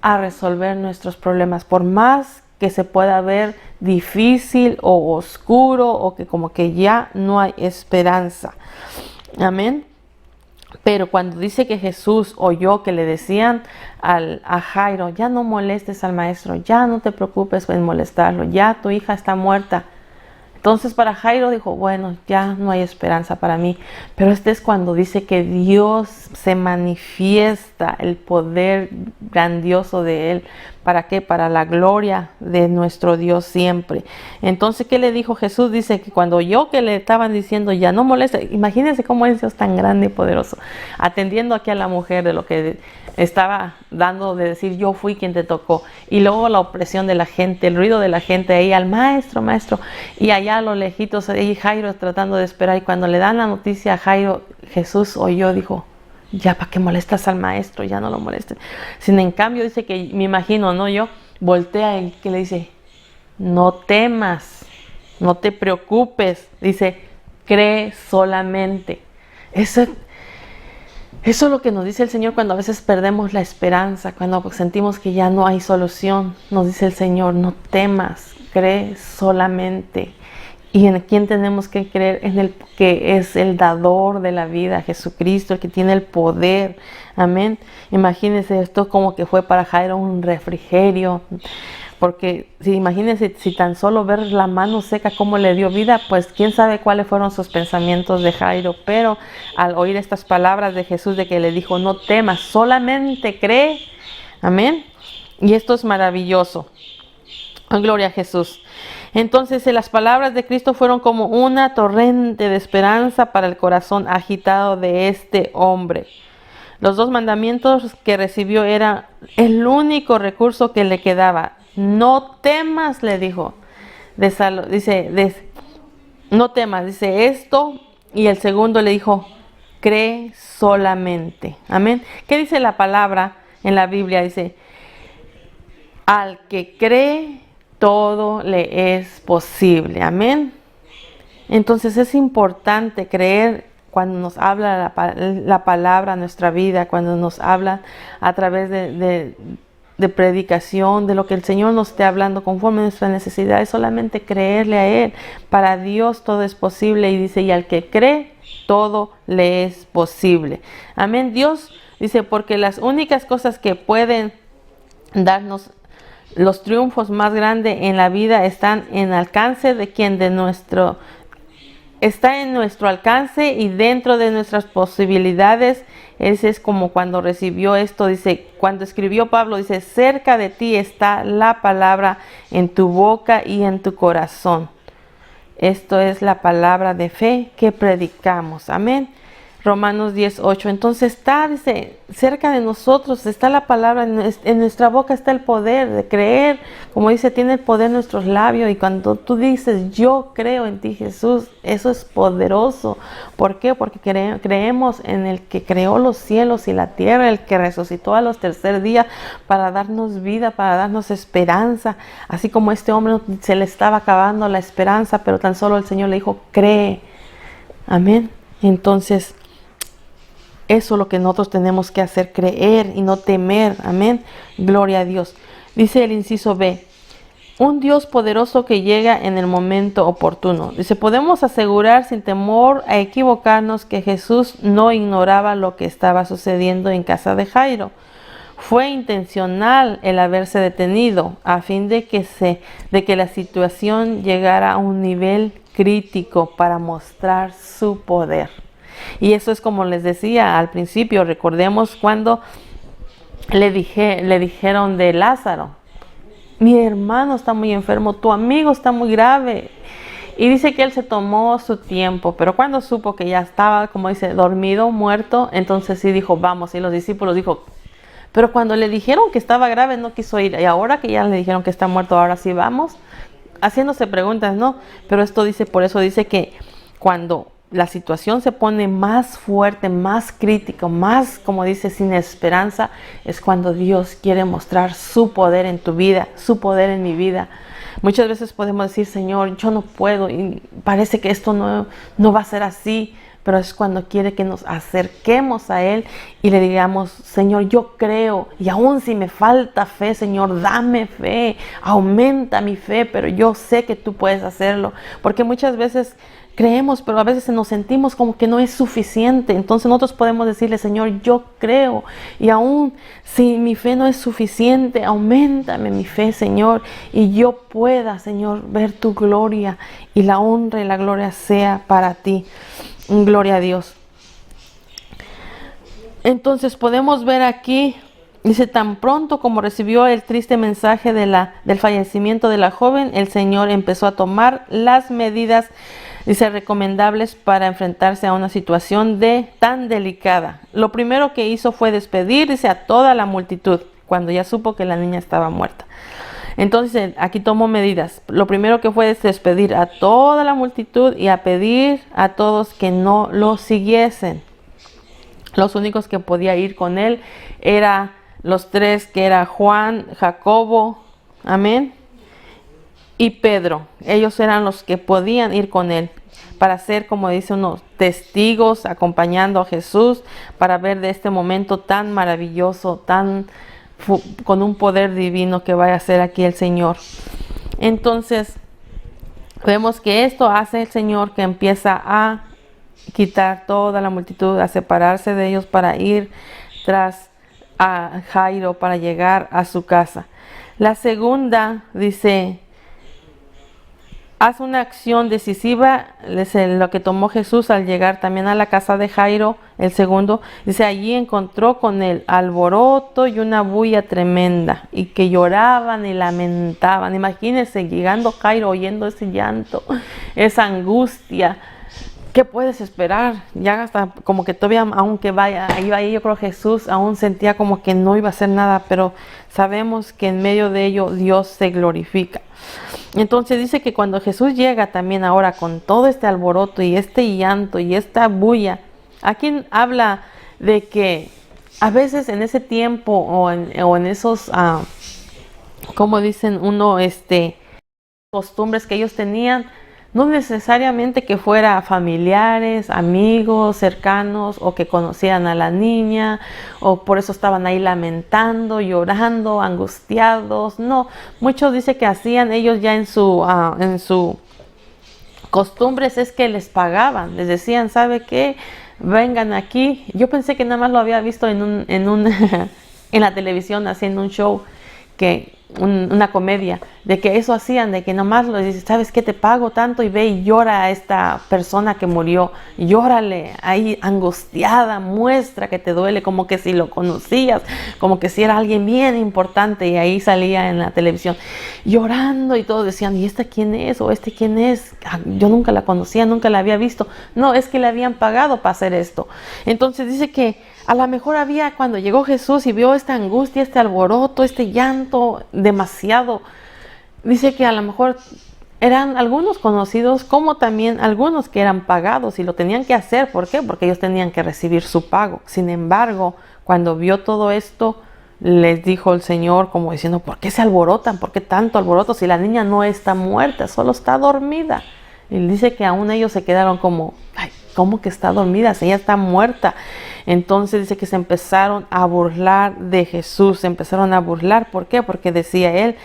S1: a resolver nuestros problemas. Por más que se pueda ver difícil o oscuro o que como que ya no hay esperanza. Amén. Pero cuando dice que Jesús oyó que le decían a Jairo, ya no molestes al maestro, ya no te preocupes en molestarlo, ya tu hija está muerta. Entonces para Jairo dijo, bueno, ya no hay esperanza para mí. Pero este es cuando dice que Dios se manifiesta, el poder grandioso de Él. ¿Para qué? Para la gloria de nuestro Dios siempre. Entonces, ¿qué le dijo Jesús? Dice que cuando oyó que le estaban diciendo, ya no moleste. Imagínense cómo es Dios tan grande y poderoso. Atendiendo aquí a la mujer de lo que estaba dando de decir, yo fui quien te tocó. Y luego la opresión de la gente, el ruido de la gente ahí, al maestro, maestro. Y allá a lo lejitos, ahí Jairo tratando de esperar. Y cuando le dan la noticia a Jairo, Jesús oyó, dijo, ya para qué molestas al maestro, ya no lo molestes. Sin en cambio dice que, me imagino, ¿no? Yo voltea y que le dice, no temas, no te preocupes. Dice, cree solamente. Eso es lo que nos dice el Señor cuando a veces perdemos la esperanza, cuando sentimos que ya no hay solución. Nos dice el Señor, no temas, cree solamente. ¿Y en quién tenemos que creer? En el que es el dador de la vida, Jesucristo, el que tiene el poder. Amén. Imagínense esto como que fue para Jairo un refrigerio. Porque imagínense si tan solo ver la mano seca cómo le dio vida, pues quién sabe cuáles fueron sus pensamientos de Jairo. Pero al oír estas palabras de Jesús de que le dijo, no temas, solamente cree. Amén. Y esto es maravilloso. Oh, gloria a Jesús. Entonces las palabras de Cristo fueron como una torrente de esperanza para el corazón agitado de este hombre. Los 2 mandamientos que recibió era el único recurso que le quedaba. No temas, le dijo. No temas, dice esto. Y el segundo le dijo, cree solamente. Amén. ¿Qué dice la palabra en la Biblia? Dice, al que cree, todo le es posible. Amén. Entonces es importante creer cuando nos habla la palabra a nuestra vida, cuando nos habla a través de predicación, de lo que el Señor nos esté hablando conforme a nuestras necesidades, solamente creerle a Él. Para Dios todo es posible y dice, y al que cree, todo le es posible. Amén. Dios dice, porque las únicas cosas que pueden darnos los triunfos más grandes en la vida están en alcance de quien está en nuestro alcance y dentro de nuestras posibilidades. Ese es como cuando recibió esto, dice, cuando escribió Pablo, dice, cerca de ti está la palabra en tu boca y en tu corazón. Esto es la palabra de fe que predicamos. Amén. Romanos 10:8. Entonces dice, cerca de nosotros está la palabra, en nuestra boca está el poder de creer. Como dice, tiene el poder en nuestros labios. Y cuando tú dices, yo creo en ti, Jesús, eso es poderoso. ¿Por qué? Porque creemos en el que creó los cielos y la tierra, el que resucitó a los tercer días para darnos vida, para darnos esperanza. Así como este hombre se le estaba acabando la esperanza, pero tan solo el Señor le dijo, cree. Amén. Entonces, eso es lo que nosotros tenemos que hacer, creer y no temer. Amén. Gloria a Dios. Dice el inciso B, un Dios poderoso que llega en el momento oportuno. Dice, podemos asegurar sin temor a equivocarnos que Jesús no ignoraba lo que estaba sucediendo en casa de Jairo. Fue intencional el haberse detenido a fin de que la situación llegara a un nivel crítico para mostrar su poder. Y eso es como les decía al principio, recordemos cuando le dijeron de Lázaro, mi hermano está muy enfermo, tu amigo está muy grave. Y dice que él se tomó su tiempo, pero cuando supo que ya estaba, como dice, dormido, muerto, entonces sí dijo, vamos. Y los discípulos dijo, pero cuando le dijeron que estaba grave no quiso ir, y ahora que ya le dijeron que está muerto, ahora sí vamos, haciéndose preguntas, ¿no? Pero esto dice, por eso dice que cuando la situación se pone más fuerte, más crítica, más, como dice, sin esperanza, es cuando Dios quiere mostrar su poder en tu vida, su poder en mi vida. Muchas veces podemos decir, Señor, yo no puedo y parece que esto no va a ser así, pero es cuando quiere que nos acerquemos a Él y le digamos, Señor, yo creo, y aún si me falta fe, Señor, dame fe, aumenta mi fe, pero yo sé que tú puedes hacerlo, porque muchas veces creemos, pero a veces nos sentimos como que no es suficiente. Entonces nosotros podemos decirle, Señor, yo creo, y aún si mi fe no es suficiente, auméntame mi fe, Señor, y yo pueda, Señor, ver tu gloria, y la honra y la gloria sea para ti. Gloria a Dios. Entonces podemos ver aquí, dice, tan pronto como recibió el triste mensaje del fallecimiento de la joven, el Señor empezó a tomar las medidas, dice, recomendables para enfrentarse a una situación tan delicada. Lo primero que hizo fue despedir, dice, a toda la multitud, cuando ya supo que la niña estaba muerta. Entonces aquí tomó medidas. Lo primero que fue es despedir a toda la multitud y a pedir a todos que no lo siguiesen. Los únicos que podía ir con él eran los tres, que era Juan, Jacobo, amén, y Pedro. Ellos eran los que podían ir con él para ser, como dice unos testigos, acompañando a Jesús, para ver de este momento tan maravilloso, con un poder divino que vaya a ser aquí el Señor. Entonces vemos que esto hace el Señor, que empieza a quitar toda la multitud, a separarse de ellos para ir tras a Jairo, para llegar a su casa. La segunda dice, haz una acción decisiva, lo que tomó Jesús al llegar también a la casa de Jairo. El segundo, dice, allí encontró con el alboroto y una bulla tremenda, y que lloraban y lamentaban. Imagínense, llegando Jairo, oyendo ese llanto, esa angustia. ¿Qué puedes esperar? Ya hasta como que todavía, aunque vaya, ahí yo creo que Jesús aún sentía como que no iba a hacer nada, pero sabemos que en medio de ello Dios se glorifica. Entonces dice que cuando Jesús llega también ahora con todo este alboroto y este llanto y esta bulla, aquí habla de que a veces en ese tiempo o en esos, como dicen costumbres que ellos tenían, no necesariamente que fuera familiares, amigos, cercanos, o que conocieran a la niña, o por eso estaban ahí lamentando, llorando, angustiados. No, muchos dicen que hacían ellos ya en su costumbres, es que les pagaban, les decían, ¿sabe qué? Vengan aquí. Yo pensé que nada más lo había visto en la televisión, haciendo un show, una comedia, de que eso hacían, de que nomás lo dices, ¿sabes qué? Te pago tanto y ve y llora a esta persona que murió, llórale ahí angustiada, muestra que te duele, como que si lo conocías, como que si era alguien bien importante, y ahí salía en la televisión llorando y todos decían, ¿y esta quién es? ¿O este quién es? Yo nunca la conocía, nunca la había visto. No, es que le habían pagado para hacer esto. Entonces dice que a lo mejor cuando llegó Jesús y vio esta angustia, este alboroto, este llanto demasiado, dice que a lo mejor eran algunos conocidos, como también algunos que eran pagados y lo tenían que hacer. ¿Por qué? Porque ellos tenían que recibir su pago. Sin embargo, cuando vio todo esto, les dijo el Señor, como diciendo, ¿por qué se alborotan? ¿Por qué tanto alboroto si la niña no está muerta, solo está dormida? Y dice que aún ellos se quedaron como, ay, ¿cómo que está dormida? Si ella está muerta. Entonces dice que se empezaron a burlar de Jesús, se empezaron a burlar. ¿Por qué? Porque decía él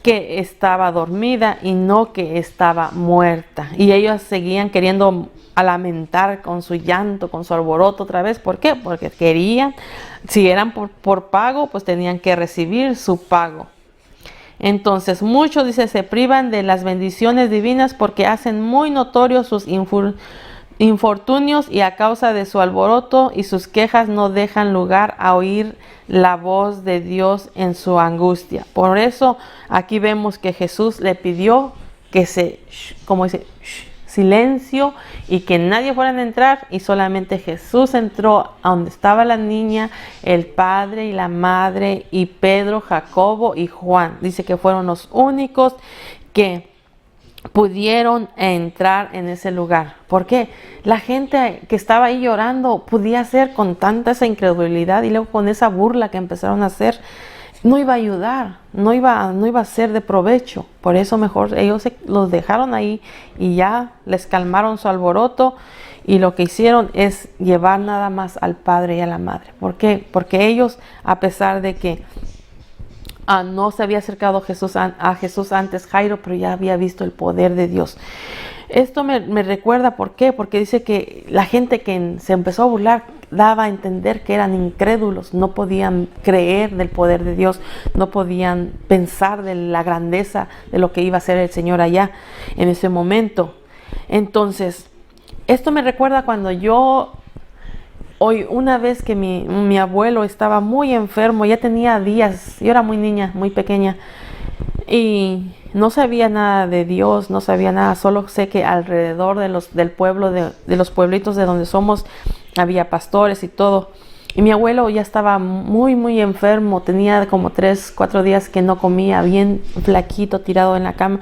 S1: que estaba dormida y no que estaba muerta. Y ellos seguían queriendo lamentar con su llanto, con su alboroto otra vez. ¿Por qué? Porque querían, si eran por pago, pues tenían que recibir su pago. Entonces muchos, dice, se privan de las bendiciones divinas porque hacen muy notorios sus infortunios, y a causa de su alboroto y sus quejas no dejan lugar a oír la voz de Dios en su angustia. Por eso aquí vemos que Jesús le pidió que silencio, y que nadie fuera a entrar, y solamente Jesús entró a donde estaba la niña, el padre y la madre, y Pedro, Jacobo y Juan. Dice que fueron los únicos que pudieron entrar en ese lugar. Porque la gente que estaba ahí llorando podía hacer con tanta esa incredulidad, y luego con esa burla que empezaron a hacer, no iba a ayudar, no iba a ser de provecho. Por eso mejor ellos los dejaron ahí y ya les calmaron su alboroto, y lo que hicieron es llevar nada más al padre y a la madre. ¿Por qué? Porque ellos, a pesar de que no se había acercado a Jesús antes Jairo, pero ya había visto el poder de Dios. Esto me recuerda, ¿por qué? Porque dice que la gente que se empezó a burlar daba a entender que eran incrédulos, no podían creer del poder de Dios, no podían pensar de la grandeza de lo que iba a hacer el Señor allá en ese momento. Entonces, esto me recuerda cuando hoy una vez que mi abuelo estaba muy enfermo, ya tenía días, yo era muy niña, muy pequeña, y no sabía nada de Dios, no sabía nada, solo sé que alrededor del pueblo, de los pueblitos de donde somos, había pastores y todo. Y mi abuelo ya estaba muy, muy enfermo, tenía como 3, 4 días que no comía, bien flaquito, tirado en la cama.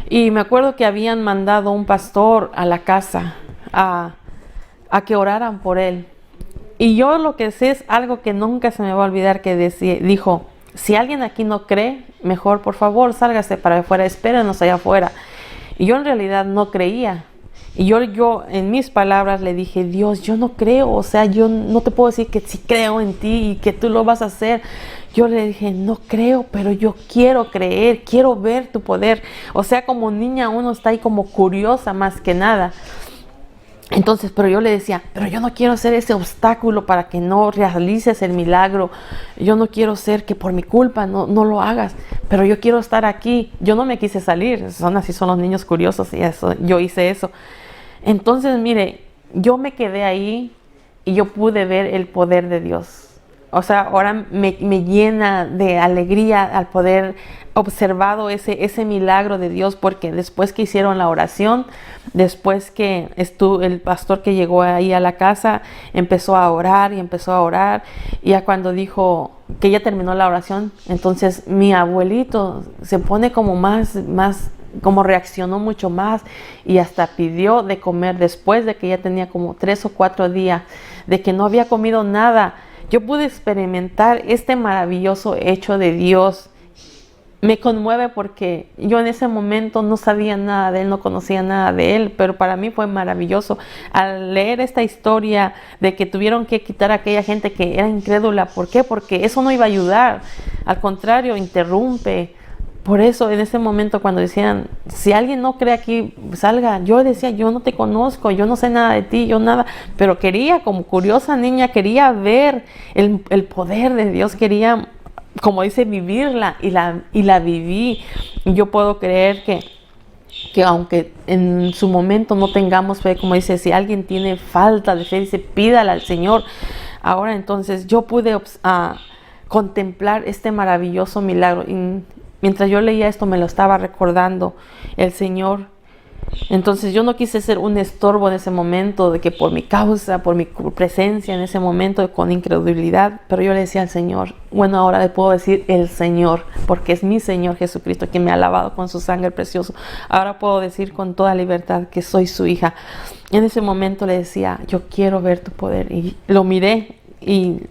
S1: Y me acuerdo que habían mandado un pastor a la casa a que oraran por él. Y yo lo que sé es algo que nunca se me va a olvidar, que dijo: si alguien aquí no cree, mejor por favor sálgase para afuera, espérenos allá afuera. Y yo en realidad no creía. Y yo en mis palabras le dije: Dios, yo no creo, o sea, yo no te puedo decir que sí creo en ti y que tú lo vas a hacer. Yo le dije: no creo, pero yo quiero creer, quiero ver tu poder. O sea, como niña uno está ahí como curiosa más que nada. Entonces, pero yo le decía: pero yo no quiero ser ese obstáculo para que no realices el milagro. Yo no quiero ser que por mi culpa no lo hagas, pero yo quiero estar aquí. Yo no me quise salir, así son los niños curiosos, y eso, yo hice eso. Entonces, mire, yo me quedé ahí y yo pude ver el poder de Dios. O sea, ahora me llena de alegría al poder observado ese milagro de Dios, porque después que hicieron la oración, después que el pastor que llegó ahí a la casa empezó a orar y ya cuando dijo que ya terminó la oración, entonces mi abuelito se pone como más, como reaccionó mucho más y hasta pidió de comer después de que ya tenía como 3 o 4 días de que no había comido nada. Yo pude experimentar este maravilloso hecho de Dios. Me conmueve porque yo en ese momento no sabía nada de Él, no conocía nada de Él, pero para mí fue maravilloso. Al leer esta historia de que tuvieron que quitar a aquella gente que era incrédula, ¿por qué? Porque eso no iba a ayudar, al contrario, interrumpe. Por eso en ese momento cuando decían: si alguien no cree aquí, salga. Yo decía: yo no te conozco, yo no sé nada de ti, yo nada. Pero quería, como curiosa niña, quería ver el poder de Dios, quería, como dice, vivirla, y la viví. Y yo puedo creer que aunque en su momento no tengamos fe, como dice, si alguien tiene falta de fe, dice, pídala al Señor. Ahora entonces yo pude contemplar este maravilloso milagro. Y mientras yo leía esto me lo estaba recordando el Señor. Entonces yo no quise ser un estorbo en ese momento, de que por mi causa, por mi presencia en ese momento con incredulidad, pero yo le decía al Señor, bueno, ahora le puedo decir el Señor, porque es mi Señor Jesucristo quien me ha lavado con su sangre precioso. Ahora puedo decir con toda libertad que soy su hija. En ese momento le decía: yo quiero ver tu poder, y lo miré y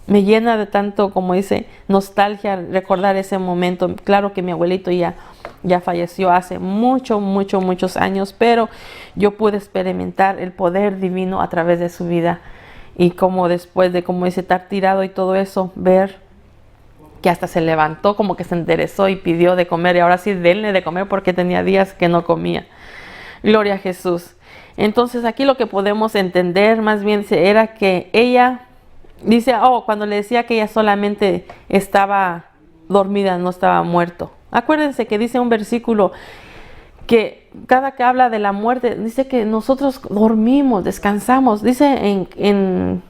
S1: me llena de tanto, como dice, nostalgia recordar ese momento. Claro que mi abuelito ya falleció hace muchos años, pero yo pude experimentar el poder divino a través de su vida. Y como después de, como dice, estar tirado y todo eso, ver que hasta se levantó, como que se enderezó y pidió de comer. Y ahora sí, denle de comer, porque tenía días que no comía. Gloria a Jesús. Entonces aquí lo que podemos entender más bien era que ella dice, cuando le decía que ella solamente estaba dormida, no estaba muerto. Acuérdense que dice un versículo que cada que habla de la muerte, dice que nosotros dormimos, descansamos. Dice en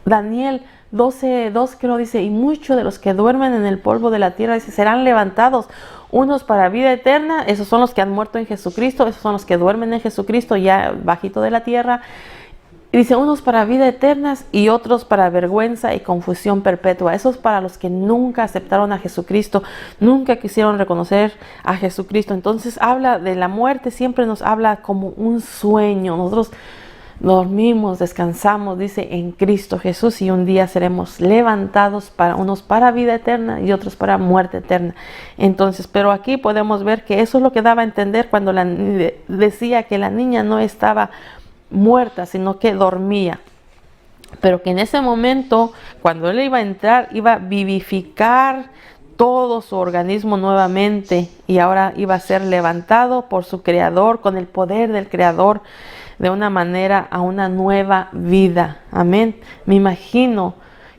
S1: Daniel 12:2, creo, dice: y muchos de los que duermen en el polvo de la tierra, dice, serán levantados, unos para vida eterna. Esos son los que han muerto en Jesucristo, esos son los que duermen en Jesucristo, ya bajito de la tierra. Y dice: unos para vida eterna y otros para vergüenza y confusión perpetua. Eso es para los que nunca aceptaron a Jesucristo, nunca quisieron reconocer a Jesucristo. Entonces habla de la muerte, siempre nos habla como un sueño. Nosotros dormimos, descansamos, dice, en Cristo Jesús, y un día seremos levantados, unos para vida eterna y otros para muerte eterna. Entonces, pero aquí podemos ver que eso es lo que daba a entender cuando decía que la niña no estaba muerta, sino que dormía, pero que en ese momento, cuando él iba a entrar, iba a vivificar todo su organismo nuevamente y ahora iba a ser levantado por su Creador, con el poder del Creador, de una manera a una nueva vida. Amén. Me imagino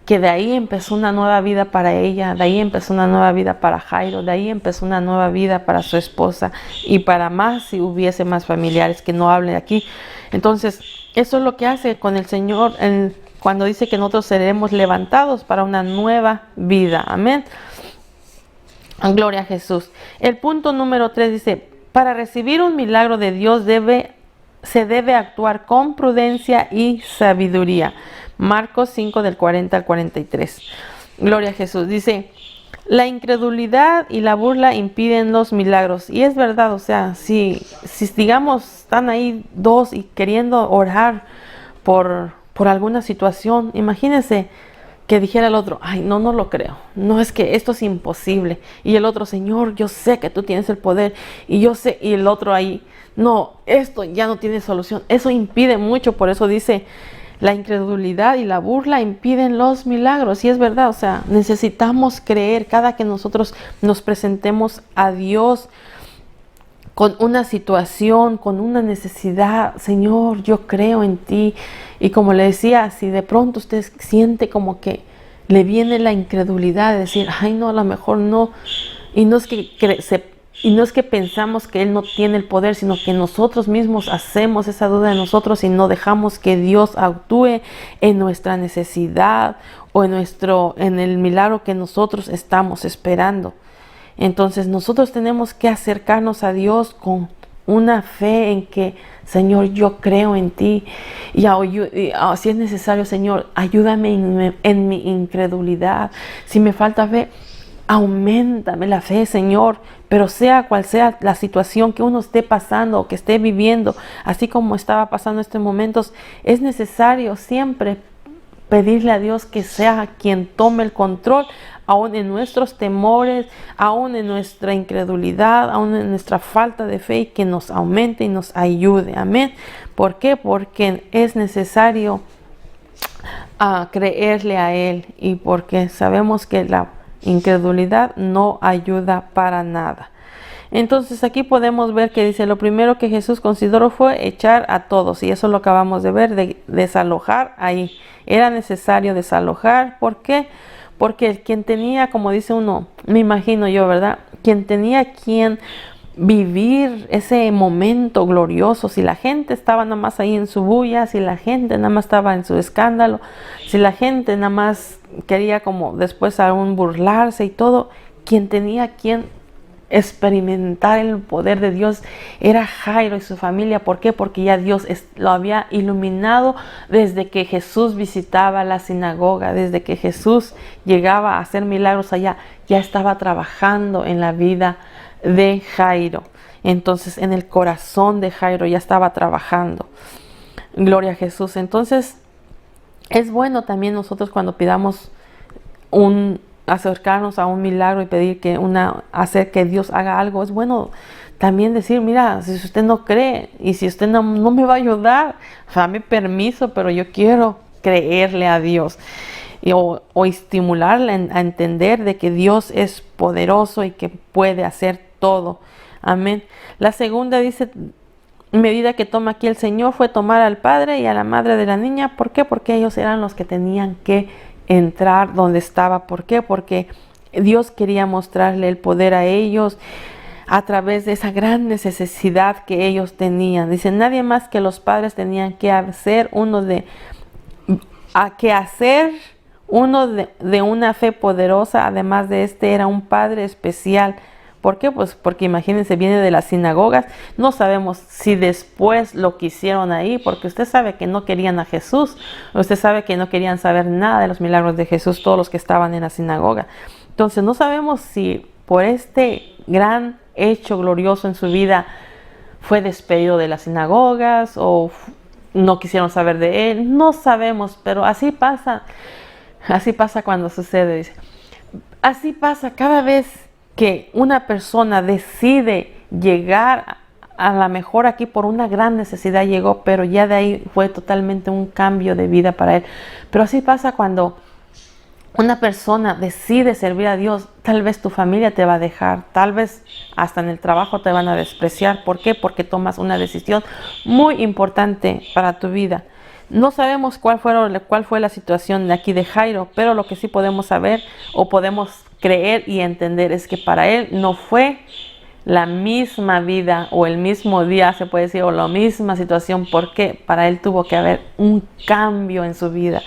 S1: que de ahí empezó una nueva vida para ella, de ahí empezó una nueva vida para Jairo, de ahí empezó una nueva vida para su esposa y para más si hubiese más familiares que no hablen aquí. Entonces, eso es lo que hace con el Señor cuando dice que nosotros seremos levantados para una nueva vida. Amén. Gloria a Jesús. El punto número 3 dice, para recibir un milagro de Dios se debe actuar con prudencia y sabiduría. Marcos 5 del 40 al 43. Gloria a Jesús. Dice, la incredulidad y la burla impiden los milagros. Y es verdad, o sea, si digamos están ahí dos y queriendo orar por alguna situación, imagínense que dijera el otro, ay, no lo creo, no, es que esto es imposible. Y el otro, Señor, yo sé que tú tienes el poder, y yo sé, y el otro ahí, no, esto ya no tiene solución. Eso impide mucho, por eso dice, la incredulidad y la burla impiden los milagros. Y es verdad, o sea, necesitamos creer cada que nosotros nos presentemos a Dios con una situación, con una necesidad. Señor, yo creo en ti. Y como le decía, si de pronto usted siente como que le viene la incredulidad de decir, ay no, a lo mejor no, y no es que pensamos que Él no tiene el poder, sino que nosotros mismos hacemos esa duda de nosotros y no dejamos que Dios actúe en nuestra necesidad o en el milagro que nosotros estamos esperando. Entonces nosotros tenemos que acercarnos a Dios con una fe en que, Señor, yo creo en ti, y si es necesario, Señor, ayúdame en mi incredulidad. Si me falta fe, auméntame la fe, Señor. Pero sea cual sea la situación que uno esté pasando o que esté viviendo, así como estaba pasando en estos momentos, es necesario siempre pedirle a Dios que sea quien tome el control, aún en nuestros temores, aún en nuestra incredulidad, aún en nuestra falta de fe, y que nos aumente y nos ayude. Amén. ¿Por qué? Porque es necesario creerle a Él, y porque sabemos que la incredulidad no ayuda para nada. Entonces aquí podemos ver que dice, lo primero que Jesús consideró fue echar a todos, y eso lo acabamos de ver, de desalojar ahí. Era necesario desalojar. ¿Por qué? Porque quien tenía, como dice uno, me imagino yo, ¿verdad? Quien tenía vivir ese momento glorioso, si la gente estaba nada más ahí en su bulla, si la gente nada más estaba en su escándalo, si la gente nada más quería como después aún burlarse y todo, quien tenía experimentar el poder de Dios era Jairo y su familia. ¿Por qué? Porque ya Dios lo había iluminado desde que Jesús visitaba la sinagoga, desde que Jesús llegaba a hacer milagros allá, ya estaba trabajando en la vida de Jairo. Entonces en el corazón de Jairo ya estaba trabajando. Gloria a Jesús. Entonces es bueno también nosotros cuando pidamos acercarnos a un milagro y pedir hacer que Dios haga algo, es bueno también decir, mira, si usted no cree y si usted no me va a ayudar, dame permiso, pero yo quiero creerle a Dios, o estimularle a entender de que Dios es poderoso y que puede hacer todo. Amén. La segunda dice, medida que toma aquí el Señor fue tomar al padre y a la madre de la niña. ¿Por qué? Porque ellos eran los que tenían que entrar donde estaba. ¿Por qué? Porque Dios quería mostrarle el poder a ellos a través de esa gran necesidad que ellos tenían. Dice, nadie más que los padres tenían que hacer uno de una fe poderosa. Además de era un padre especial. ¿Por qué? Pues porque imagínense, viene de las sinagogas. No sabemos si después lo quisieron ahí, porque usted sabe que no querían a Jesús. Usted sabe que no querían saber nada de los milagros de Jesús, todos los que estaban en la sinagoga. Entonces no sabemos si por este gran hecho glorioso en su vida fue despedido de las sinagogas o no quisieron saber de él. No sabemos, pero así pasa cuando sucede. Así pasa cada vez que una persona decide llegar, a lo mejor aquí por una gran necesidad llegó, pero ya de ahí fue totalmente un cambio de vida para él. Pero así pasa cuando una persona decide servir a Dios, tal vez tu familia te va a dejar, tal vez hasta en el trabajo te van a despreciar. ¿Por qué? Porque tomas una decisión muy importante para tu vida. No sabemos cuál fue la situación de aquí de Jairo, pero lo que sí podemos saber o podemos creer y entender es que para él no fue la misma vida o el mismo día, se puede decir, o la misma situación, porque para él tuvo que haber un cambio en su vida,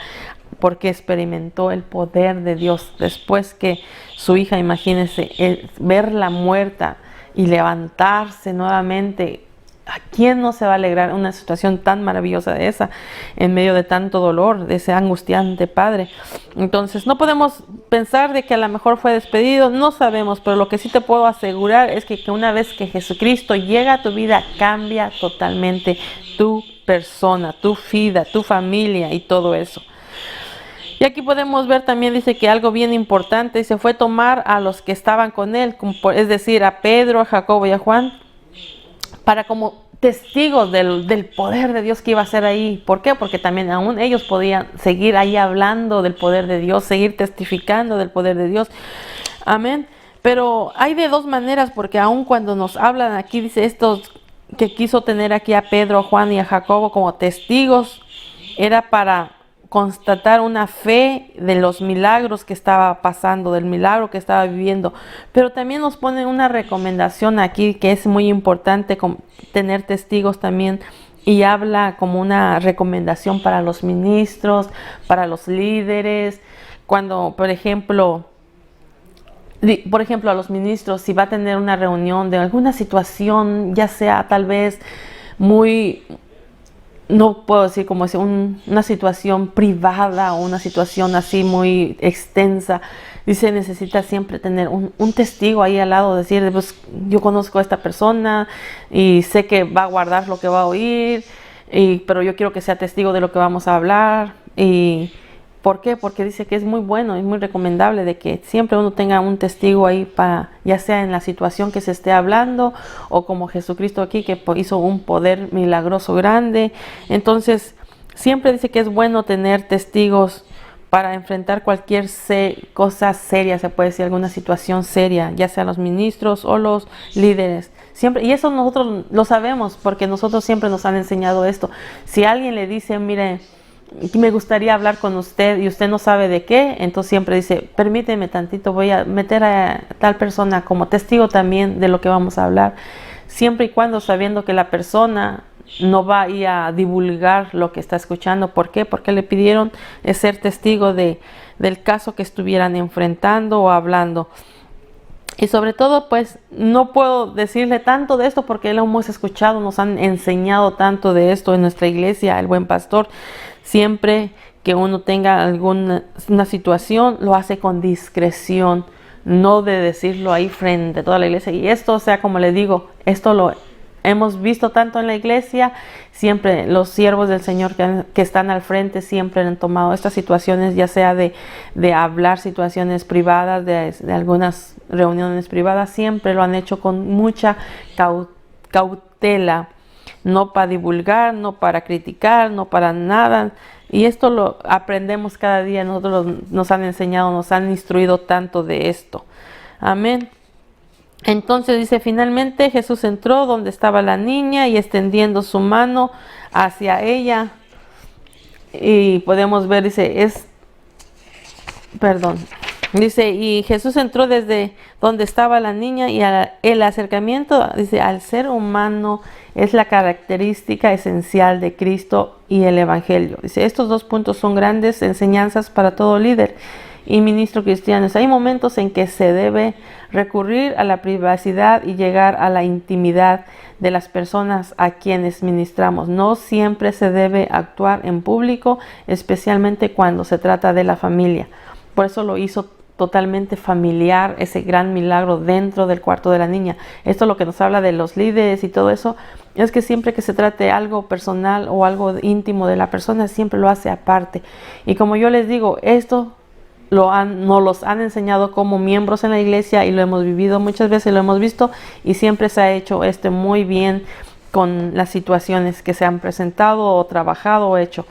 S1: porque experimentó el poder de Dios después que su hija, imagínense, verla muerta y levantarse nuevamente. ¿A quién no se va a alegrar una situación tan maravillosa de esa, en medio de tanto dolor, de ese angustiante padre? Entonces, no podemos pensar de que a lo mejor fue despedido, no sabemos, pero lo que sí te puedo asegurar es que una vez que Jesucristo llega a tu vida, cambia totalmente tu persona, tu vida, tu familia y todo eso. Y aquí podemos ver también, dice que algo bien importante, se fue a tomar a los que estaban con él, es decir, a Pedro, a Jacobo y a Juan, para como testigos del poder de Dios que iba a ser ahí. ¿Por qué? Porque también aún ellos podían seguir ahí hablando del poder de Dios, seguir testificando del poder de Dios. Amén. Pero hay de dos maneras, porque aún cuando nos hablan aquí, dice estos que quiso tener aquí a Pedro, a Juan y a Jacobo como testigos, era para constatar una fe de los milagros que estaba pasando, del milagro que estaba viviendo. Pero también nos ponen una recomendación aquí que es muy importante, tener testigos también, y habla como una recomendación para los ministros, para los líderes. Cuando, por ejemplo, a los ministros, si va a tener una reunión de alguna situación, ya sea tal vez muy, no puedo decir como es una situación privada o una situación así muy extensa, dice, necesita siempre tener un testigo ahí al lado, decir, pues yo conozco a esta persona y sé que va a guardar lo que va a oír, pero yo quiero que sea testigo de lo que vamos a hablar. Y ¿por qué? Porque dice que es muy bueno, es muy recomendable de que siempre uno tenga un testigo ahí, para, ya sea en la situación que se esté hablando, o como Jesucristo aquí que hizo un poder milagroso grande. Entonces, siempre dice que es bueno tener testigos para enfrentar cualquier cosa seria, se puede decir, alguna situación seria, ya sea los ministros o los líderes. Siempre, y eso nosotros lo sabemos, porque nosotros siempre nos han enseñado esto. Si alguien le dice, mire, me gustaría hablar con usted y usted no sabe de qué, entonces siempre dice, permíteme tantito, voy a meter a tal persona como testigo también de lo que vamos a hablar, siempre y cuando sabiendo que la persona no va a ir a divulgar lo que está escuchando. ¿Por qué? Porque le pidieron ser testigo del caso que estuvieran enfrentando o hablando. Y sobre todo, pues, no puedo decirle tanto de esto porque lo hemos escuchado, nos han enseñado tanto de esto en nuestra iglesia, el Buen Pastor. Siempre que uno tenga alguna situación, lo hace con discreción, no de decirlo ahí frente a toda la iglesia. Y esto, o sea, como le digo, esto lo hemos visto tanto en la iglesia. Siempre los siervos del Señor que están al frente siempre han tomado estas situaciones, ya sea de hablar situaciones privadas, de algunas reuniones privadas, siempre lo han hecho con mucha cautela, no para divulgar, no para criticar, no para nada. Y esto lo aprendemos cada día. Nosotros nos han enseñado, nos han instruido tanto de esto. Amén. Entonces dice, finalmente Jesús entró donde estaba la niña y extendiendo su mano hacia ella. Y podemos ver, dice, dice, y Jesús entró desde donde estaba la niña, y el acercamiento, dice, al ser humano es la característica esencial de Cristo y el Evangelio. Dice, estos dos puntos son grandes enseñanzas para todo líder y ministro cristiano. Hay momentos en que se debe recurrir a la privacidad y llegar a la intimidad de las personas a quienes ministramos. No siempre se debe actuar en público, especialmente cuando se trata de la familia. Por eso lo hizo totalmente familiar, ese gran milagro dentro del cuarto de la niña. Esto es lo que nos habla de los líderes y todo eso, es que siempre que se trate algo personal o algo íntimo de la persona, siempre lo hace aparte. Y como yo les digo, esto nos los han enseñado como miembros en la iglesia y lo hemos vivido muchas veces, lo hemos visto, y siempre se ha hecho muy bien con las situaciones que se han presentado o trabajado o hecho.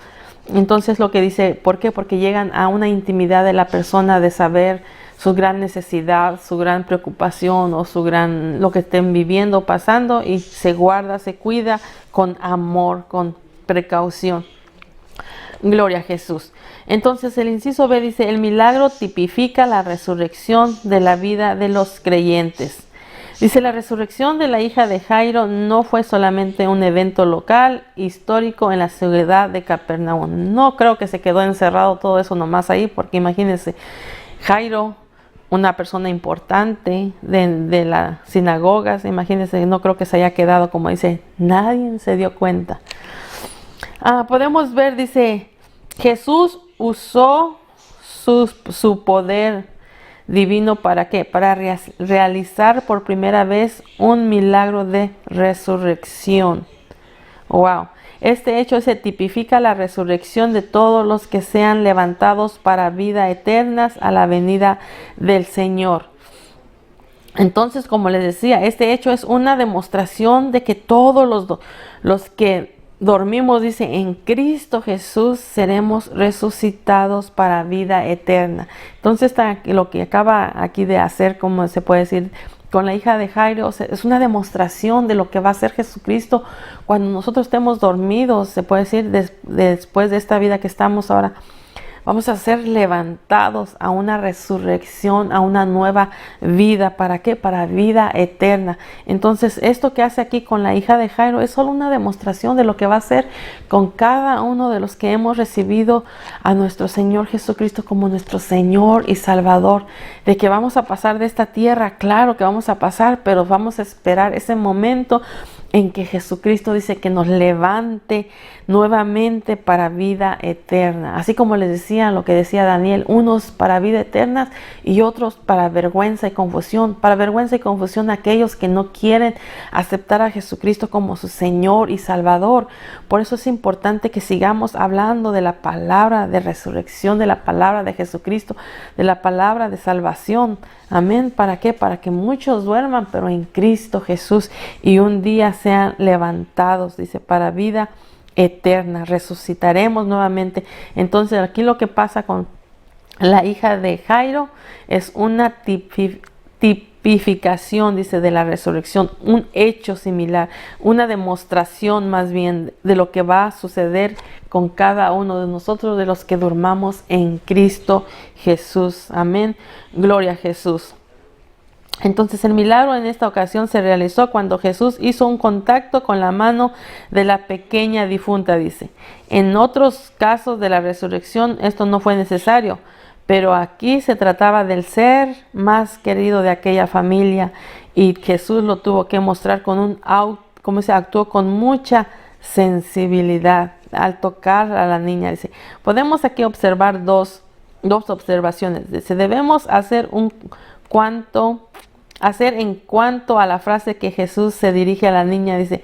S1: Entonces lo que dice, ¿por qué? Porque llegan a una intimidad de la persona de saber su gran necesidad, su gran preocupación o lo que estén viviendo, pasando, y se guarda, se cuida con amor, con precaución. Gloria a Jesús. Entonces el inciso B dice, el milagro tipifica la resurrección de la vida de los creyentes. Dice, la resurrección de la hija de Jairo no fue solamente un evento local, histórico en la ciudad de Capernaum. No creo que se quedó encerrado todo eso nomás ahí, porque imagínense, Jairo, una persona importante de las sinagogas, imagínense, no creo que se haya quedado, como dice, nadie se dio cuenta. Podemos ver, dice, Jesús usó su poder divino, ¿para qué? Para realizar por primera vez un milagro de resurrección. Wow. Este hecho se tipifica la resurrección de todos los que sean levantados para vida eternas a la venida del Señor. Entonces, como les decía, este hecho es una demostración de que todos los que dormimos, dice, en Cristo Jesús seremos resucitados para vida eterna. Entonces, lo que acaba aquí de hacer, como se puede decir, con la hija de Jairo, es una demostración de lo que va a hacer Jesucristo cuando nosotros estemos dormidos, se puede decir, después de esta vida que estamos ahora. Vamos a ser levantados a una resurrección, a una nueva vida. ¿Para qué? Para vida eterna. Entonces, esto que hace aquí con la hija de Jairo es solo una demostración de lo que va a hacer con cada uno de los que hemos recibido a nuestro Señor Jesucristo como nuestro Señor y Salvador. De que vamos a pasar de esta tierra, claro que vamos a pasar, pero vamos a esperar ese momento en que Jesucristo dice que nos levante nuevamente para vida eterna. Así como les decía, lo que decía Daniel, unos para vida eterna y otros para vergüenza y confusión. Para vergüenza y confusión aquellos que no quieren aceptar a Jesucristo como su Señor y Salvador. Por eso es importante que sigamos hablando de la palabra de resurrección, de la palabra de Jesucristo, de la palabra de salvación. Amén. ¿Para qué? Para que muchos duerman, pero en Cristo Jesús, y un día sean levantados, dice, para vida eterna. Resucitaremos nuevamente. Entonces aquí lo que pasa con la hija de Jairo es una tipificación, dice, de la resurrección, un hecho similar, una demostración más bien de lo que va a suceder con cada uno de nosotros, de los que durmamos en Cristo Jesús. Amén. Gloria a Jesús. Entonces el milagro en esta ocasión se realizó cuando Jesús hizo un contacto con la mano de la pequeña difunta, dice. En otros casos de la resurrección esto no fue necesario, pero aquí se trataba del ser más querido de aquella familia, y Jesús lo tuvo que mostrar como se actuó con mucha sensibilidad al tocar a la niña. Dice, podemos aquí observar dos observaciones. Dice, debemos hacer en cuanto a la frase que Jesús se dirige a la niña. Dice,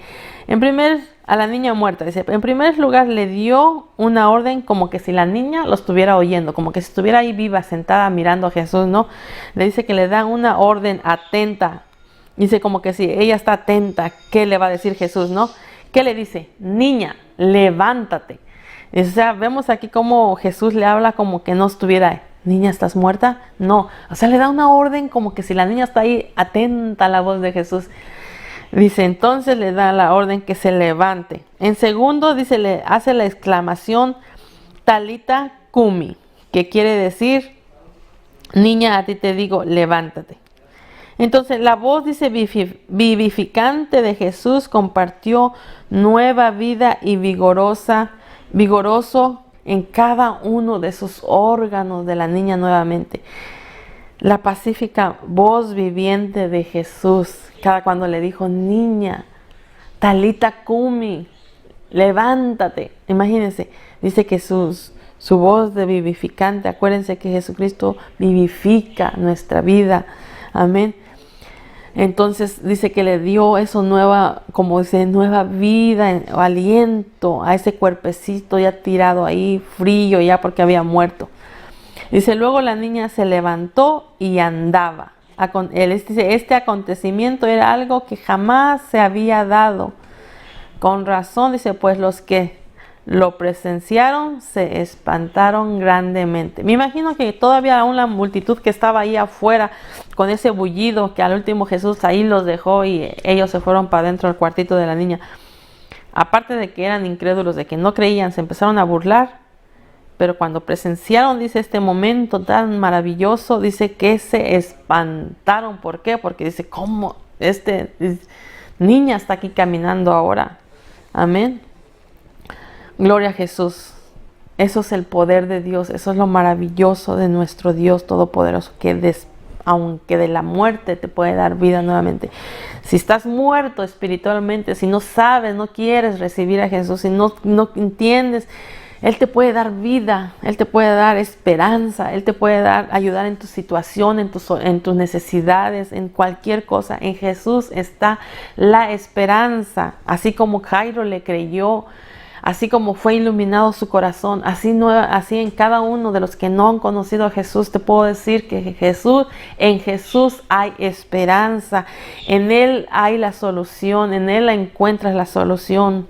S1: a la niña muerta. Dice, en primer lugar le dio una orden como que si la niña lo estuviera oyendo, como que si estuviera ahí viva, sentada, mirando a Jesús, ¿no? Le dice que le da una orden atenta. Dice como que si ella está atenta, ¿qué le va a decir Jesús, no? ¿Qué le dice? Niña, levántate. O sea, vemos aquí como Jesús le habla como que no estuviera, niña, ¿estás muerta? No, o sea, le da una orden como que si la niña está ahí atenta a la voz de Jesús. Dice, entonces le da la orden que se levante. En segundo, dice, le hace la exclamación Talita Kumi, que quiere decir, niña, a ti te digo, levántate. Entonces la voz, dice, vivificante de Jesús compartió nueva vida y vigoroso en cada uno de sus órganos de la niña nuevamente. La pacífica voz viviente de Jesús, cuando le dijo, niña, Talita Kumi, levántate. Imagínense, dice que su voz de vivificante, acuérdense que Jesucristo vivifica nuestra vida. Amén. Entonces dice que le dio eso nueva vida, aliento a ese cuerpecito ya tirado ahí, frío ya porque había muerto. Dice, luego la niña se levantó y andaba. Este acontecimiento era algo que jamás se había dado. Con razón, dice, pues los que lo presenciaron, se espantaron grandemente. Me imagino que todavía aún la multitud que estaba ahí afuera con ese bullido, que al último Jesús ahí los dejó y ellos se fueron para adentro del cuartito de la niña. Aparte de que eran incrédulos, de que no creían, se empezaron a burlar. Pero cuando presenciaron, dice, este momento tan maravilloso, dice que se espantaron. ¿Por qué? Porque dice, ¿cómo niña está aquí caminando ahora? Amén. Gloria a Jesús. Eso es el poder de Dios. Eso es lo maravilloso de nuestro Dios Todopoderoso, que aunque de la muerte te puede dar vida nuevamente. Si estás muerto espiritualmente, si no sabes, no quieres recibir a Jesús, si no entiendes, Él te puede dar vida, Él te puede dar esperanza, Él te puede ayudar en tu situación, en tus necesidades, en cualquier cosa. En Jesús está la esperanza. Así como Jairo le creyó, así como fue iluminado su corazón, así en cada uno de los que no han conocido a Jesús, te puedo decir que en Jesús hay esperanza. En Él hay la solución, en Él encuentras la solución.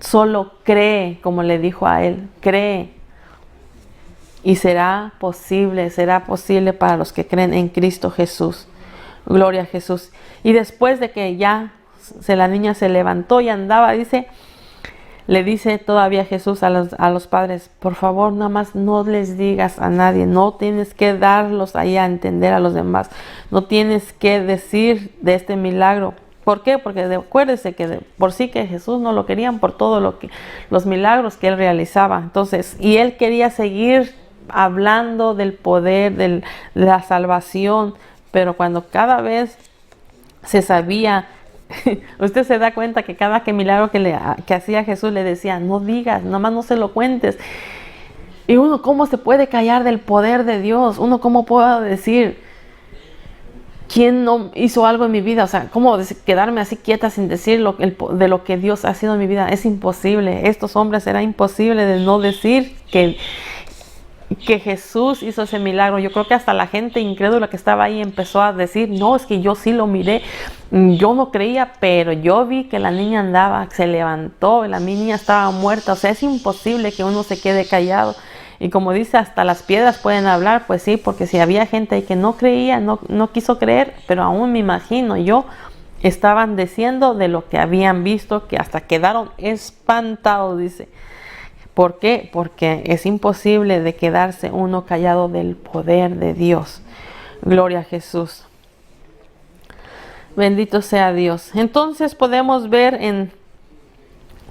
S1: Solo cree, como le dijo a él, cree. Y será posible para los que creen en Cristo Jesús. Gloria a Jesús. Y después de que ya la niña se levantó y andaba, le dice todavía Jesús a los padres, por favor, nada más no les digas a nadie, no tienes que darlos ahí a entender a los demás, no tienes que decir de este milagro. ¿Por qué? Porque acuérdese que por sí que Jesús no lo querían por todo los milagros que Él realizaba. Entonces, y Él quería seguir hablando del poder, de la salvación, pero cuando cada vez se sabía, usted se da cuenta que cada milagro que hacía Jesús le decía, no digas, nada más no se lo cuentes. Y uno, ¿cómo se puede callar del poder de Dios? Uno, ¿cómo puede decir, ¿quién no hizo algo en mi vida? O sea, ¿cómo quedarme así quieta sin decir de lo que Dios ha sido en mi vida? Es imposible. Estos hombres era imposible de no decir que Jesús hizo ese milagro. Yo creo que hasta la gente incrédula que estaba ahí empezó a decir, no, es que yo sí lo miré. Yo no creía, pero yo vi que la niña andaba, se levantó, la niña estaba muerta. O sea, es imposible que uno se quede callado. Y como dice, hasta las piedras pueden hablar, pues sí, porque si había gente ahí que no creía, no quiso creer, pero aún me imagino yo, estaban diciendo de lo que habían visto, que hasta quedaron espantados, dice. ¿Por qué? Porque es imposible de quedarse uno callado del poder de Dios. Gloria a Jesús. Bendito sea Dios. Entonces podemos ver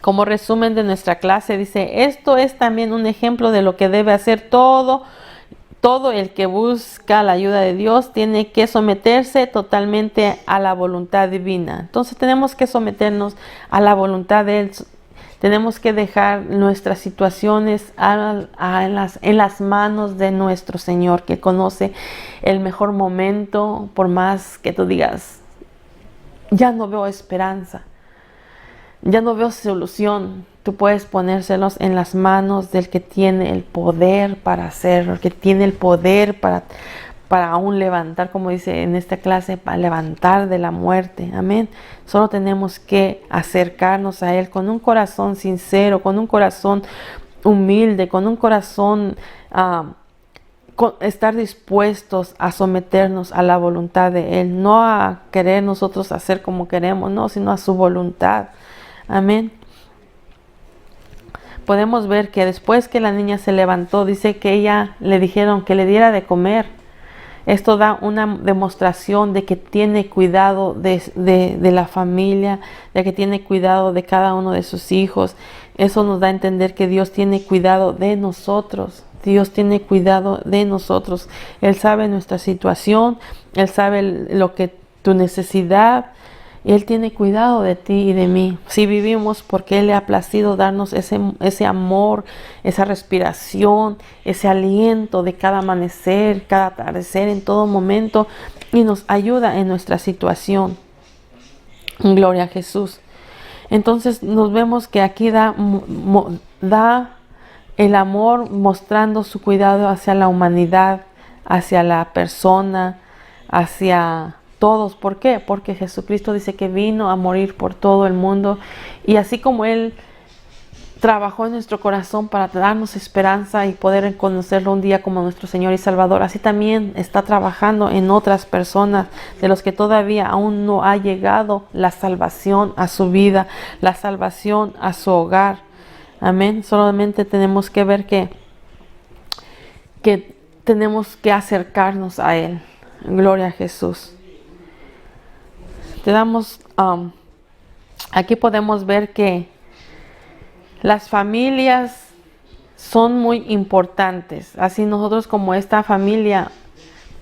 S1: como resumen de nuestra clase, dice, esto es también un ejemplo de lo que debe hacer todo el que busca la ayuda de Dios. Tiene que someterse totalmente a la voluntad divina. Entonces tenemos que someternos a la voluntad de Él. Tenemos que dejar nuestras situaciones en las manos de nuestro Señor, que conoce el mejor momento. Por más que tú digas, ya no veo esperanza, ya no veo solución, tú puedes ponérselos en las manos del que tiene el poder para hacerlo, el que tiene el poder para aún levantar, como dice en esta clase, para levantar de la muerte. Amén. Solo tenemos que acercarnos a Él con un corazón sincero, con un corazón humilde, con un corazón, estar dispuestos a someternos a la voluntad de Él, no a querer nosotros hacer como queremos, no, sino a su voluntad. Amén. Podemos ver que después que la niña se levantó, dice que ella le dijeron que le diera de comer. Esto da una demostración de que tiene cuidado de la familia, de que tiene cuidado de cada uno de sus hijos. Eso nos da a entender que Dios tiene cuidado de nosotros. Dios tiene cuidado de nosotros. Él sabe nuestra situación, Él sabe tu necesidad. Él tiene cuidado de ti y de mí. Si vivimos porque Él le ha placido darnos ese amor, esa respiración, ese aliento de cada amanecer, cada atardecer, en todo momento, y nos ayuda en nuestra situación. Gloria a Jesús. Entonces nos vemos que aquí da el amor mostrando su cuidado hacia la humanidad, hacia la persona, hacia todos. ¿Por qué? Porque Jesucristo dice que vino a morir por todo el mundo, y así como Él trabajó en nuestro corazón para darnos esperanza y poder conocerlo un día como nuestro Señor y Salvador, así también está trabajando en otras personas de los que todavía aún no ha llegado la salvación a su vida, la salvación a su hogar. Amén. Solamente tenemos que ver que tenemos que acercarnos a Él. Gloria a Jesús. Te damos, aquí podemos ver que las familias son muy importantes. Así nosotros, como esta familia,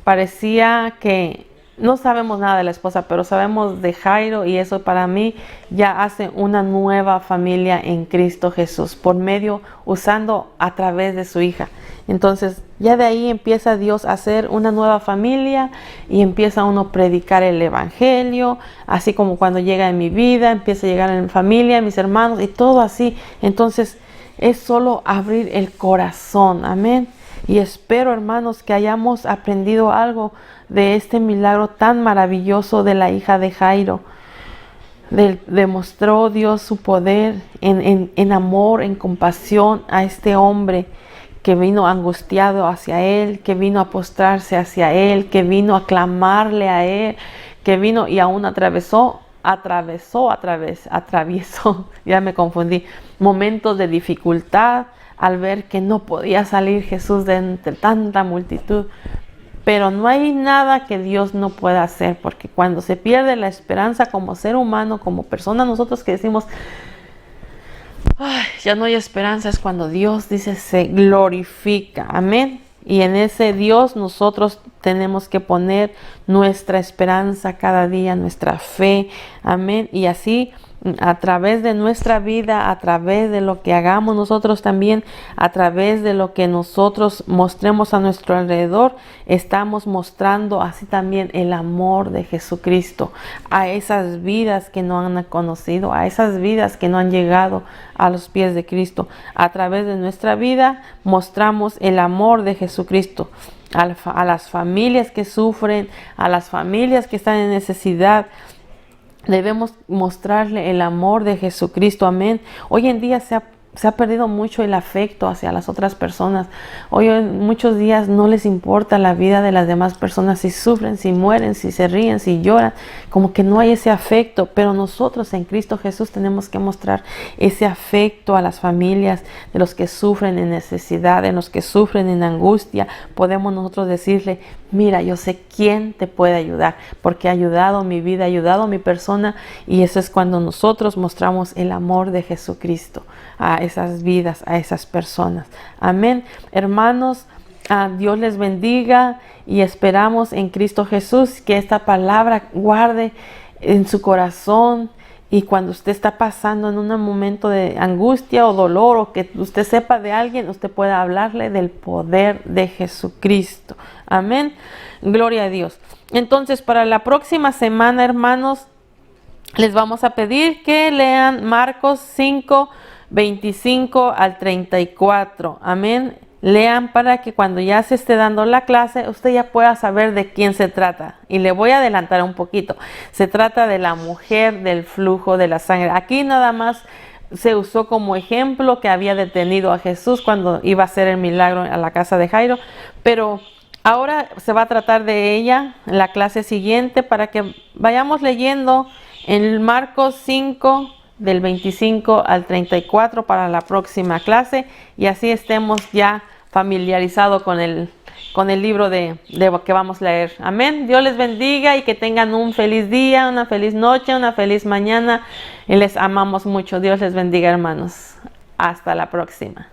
S1: parecía que no sabemos nada de la esposa, pero sabemos de Jairo, y eso para mí ya hace una nueva familia en Cristo Jesús, por medio, usando a través de su hija. Entonces ya de ahí empieza Dios a hacer una nueva familia y empieza uno a predicar el evangelio, así como cuando llega en mi vida, empieza a llegar en mi familia, en mis hermanos y todo así. Entonces es solo abrir el corazón. Amén. Y espero, hermanos, que hayamos aprendido algo de este milagro tan maravilloso de la hija de Jairo. Demostró Dios su poder en amor, en compasión a este hombre que vino angustiado hacia Él, que vino a postrarse hacia Él, que vino a clamarle a Él, que vino y aún atraviesó, ya me confundí, momentos de dificultad, al ver que no podía salir Jesús de entre tanta multitud. Pero no hay nada que Dios no pueda hacer, porque cuando se pierde la esperanza como ser humano, como persona, nosotros que decimos, ay, ya no hay esperanza, es cuando Dios dice se glorifica. Amén. Y en ese Dios nosotros tenemos que poner nuestra esperanza cada día, nuestra fe. Amén. Y así, a través de nuestra vida, a través de lo que hagamos nosotros también, a través de lo que nosotros mostremos a nuestro alrededor, estamos mostrando así también el amor de Jesucristo a esas vidas que no han conocido, a esas vidas que no han llegado a los pies de Cristo. A través de nuestra vida mostramos el amor de Jesucristo a las familias que sufren, a las familias que están en necesidad. Debemos mostrarle el amor de Jesucristo. Amén. Hoy en día se ha perdido mucho el afecto hacia las otras personas. Hoy en muchos días no les importa la vida de las demás personas, si sufren, si mueren, si se ríen, si lloran, como que no hay ese afecto. Pero nosotros en Cristo Jesús tenemos que mostrar ese afecto a las familias de los que sufren en necesidad, de los que sufren en angustia. Podemos nosotros decirle, mira, yo sé quién te puede ayudar, porque ha ayudado mi vida, ha ayudado a mi persona. Y eso es cuando nosotros mostramos el amor de Jesucristo a esas vidas, a esas personas. Amén. Hermanos, Dios les bendiga y esperamos en Cristo Jesús que esta palabra guarde en su corazón. Y cuando usted está pasando en un momento de angustia o dolor, o que usted sepa de alguien, usted pueda hablarle del poder de Jesucristo. Amén. Gloria a Dios. Entonces, para la próxima semana, hermanos, les vamos a pedir que lean Marcos 5, 25 al 34. Amén. Lean para que cuando ya se esté dando la clase, usted ya pueda saber de quién se trata. Y le voy a adelantar un poquito. Se trata de la mujer del flujo de la sangre. Aquí nada más se usó como ejemplo que había detenido a Jesús cuando iba a hacer el milagro a la casa de Jairo. Pero ahora se va a tratar de ella en la clase siguiente, para que vayamos leyendo en Marcos 5, del 25 al 34 para la próxima clase, y así estemos ya familiarizados con el libro de que vamos a leer. Amén. Dios les bendiga y que tengan un feliz día, una feliz noche, una feliz mañana. Y les amamos mucho. Dios les bendiga, hermanos. Hasta la próxima.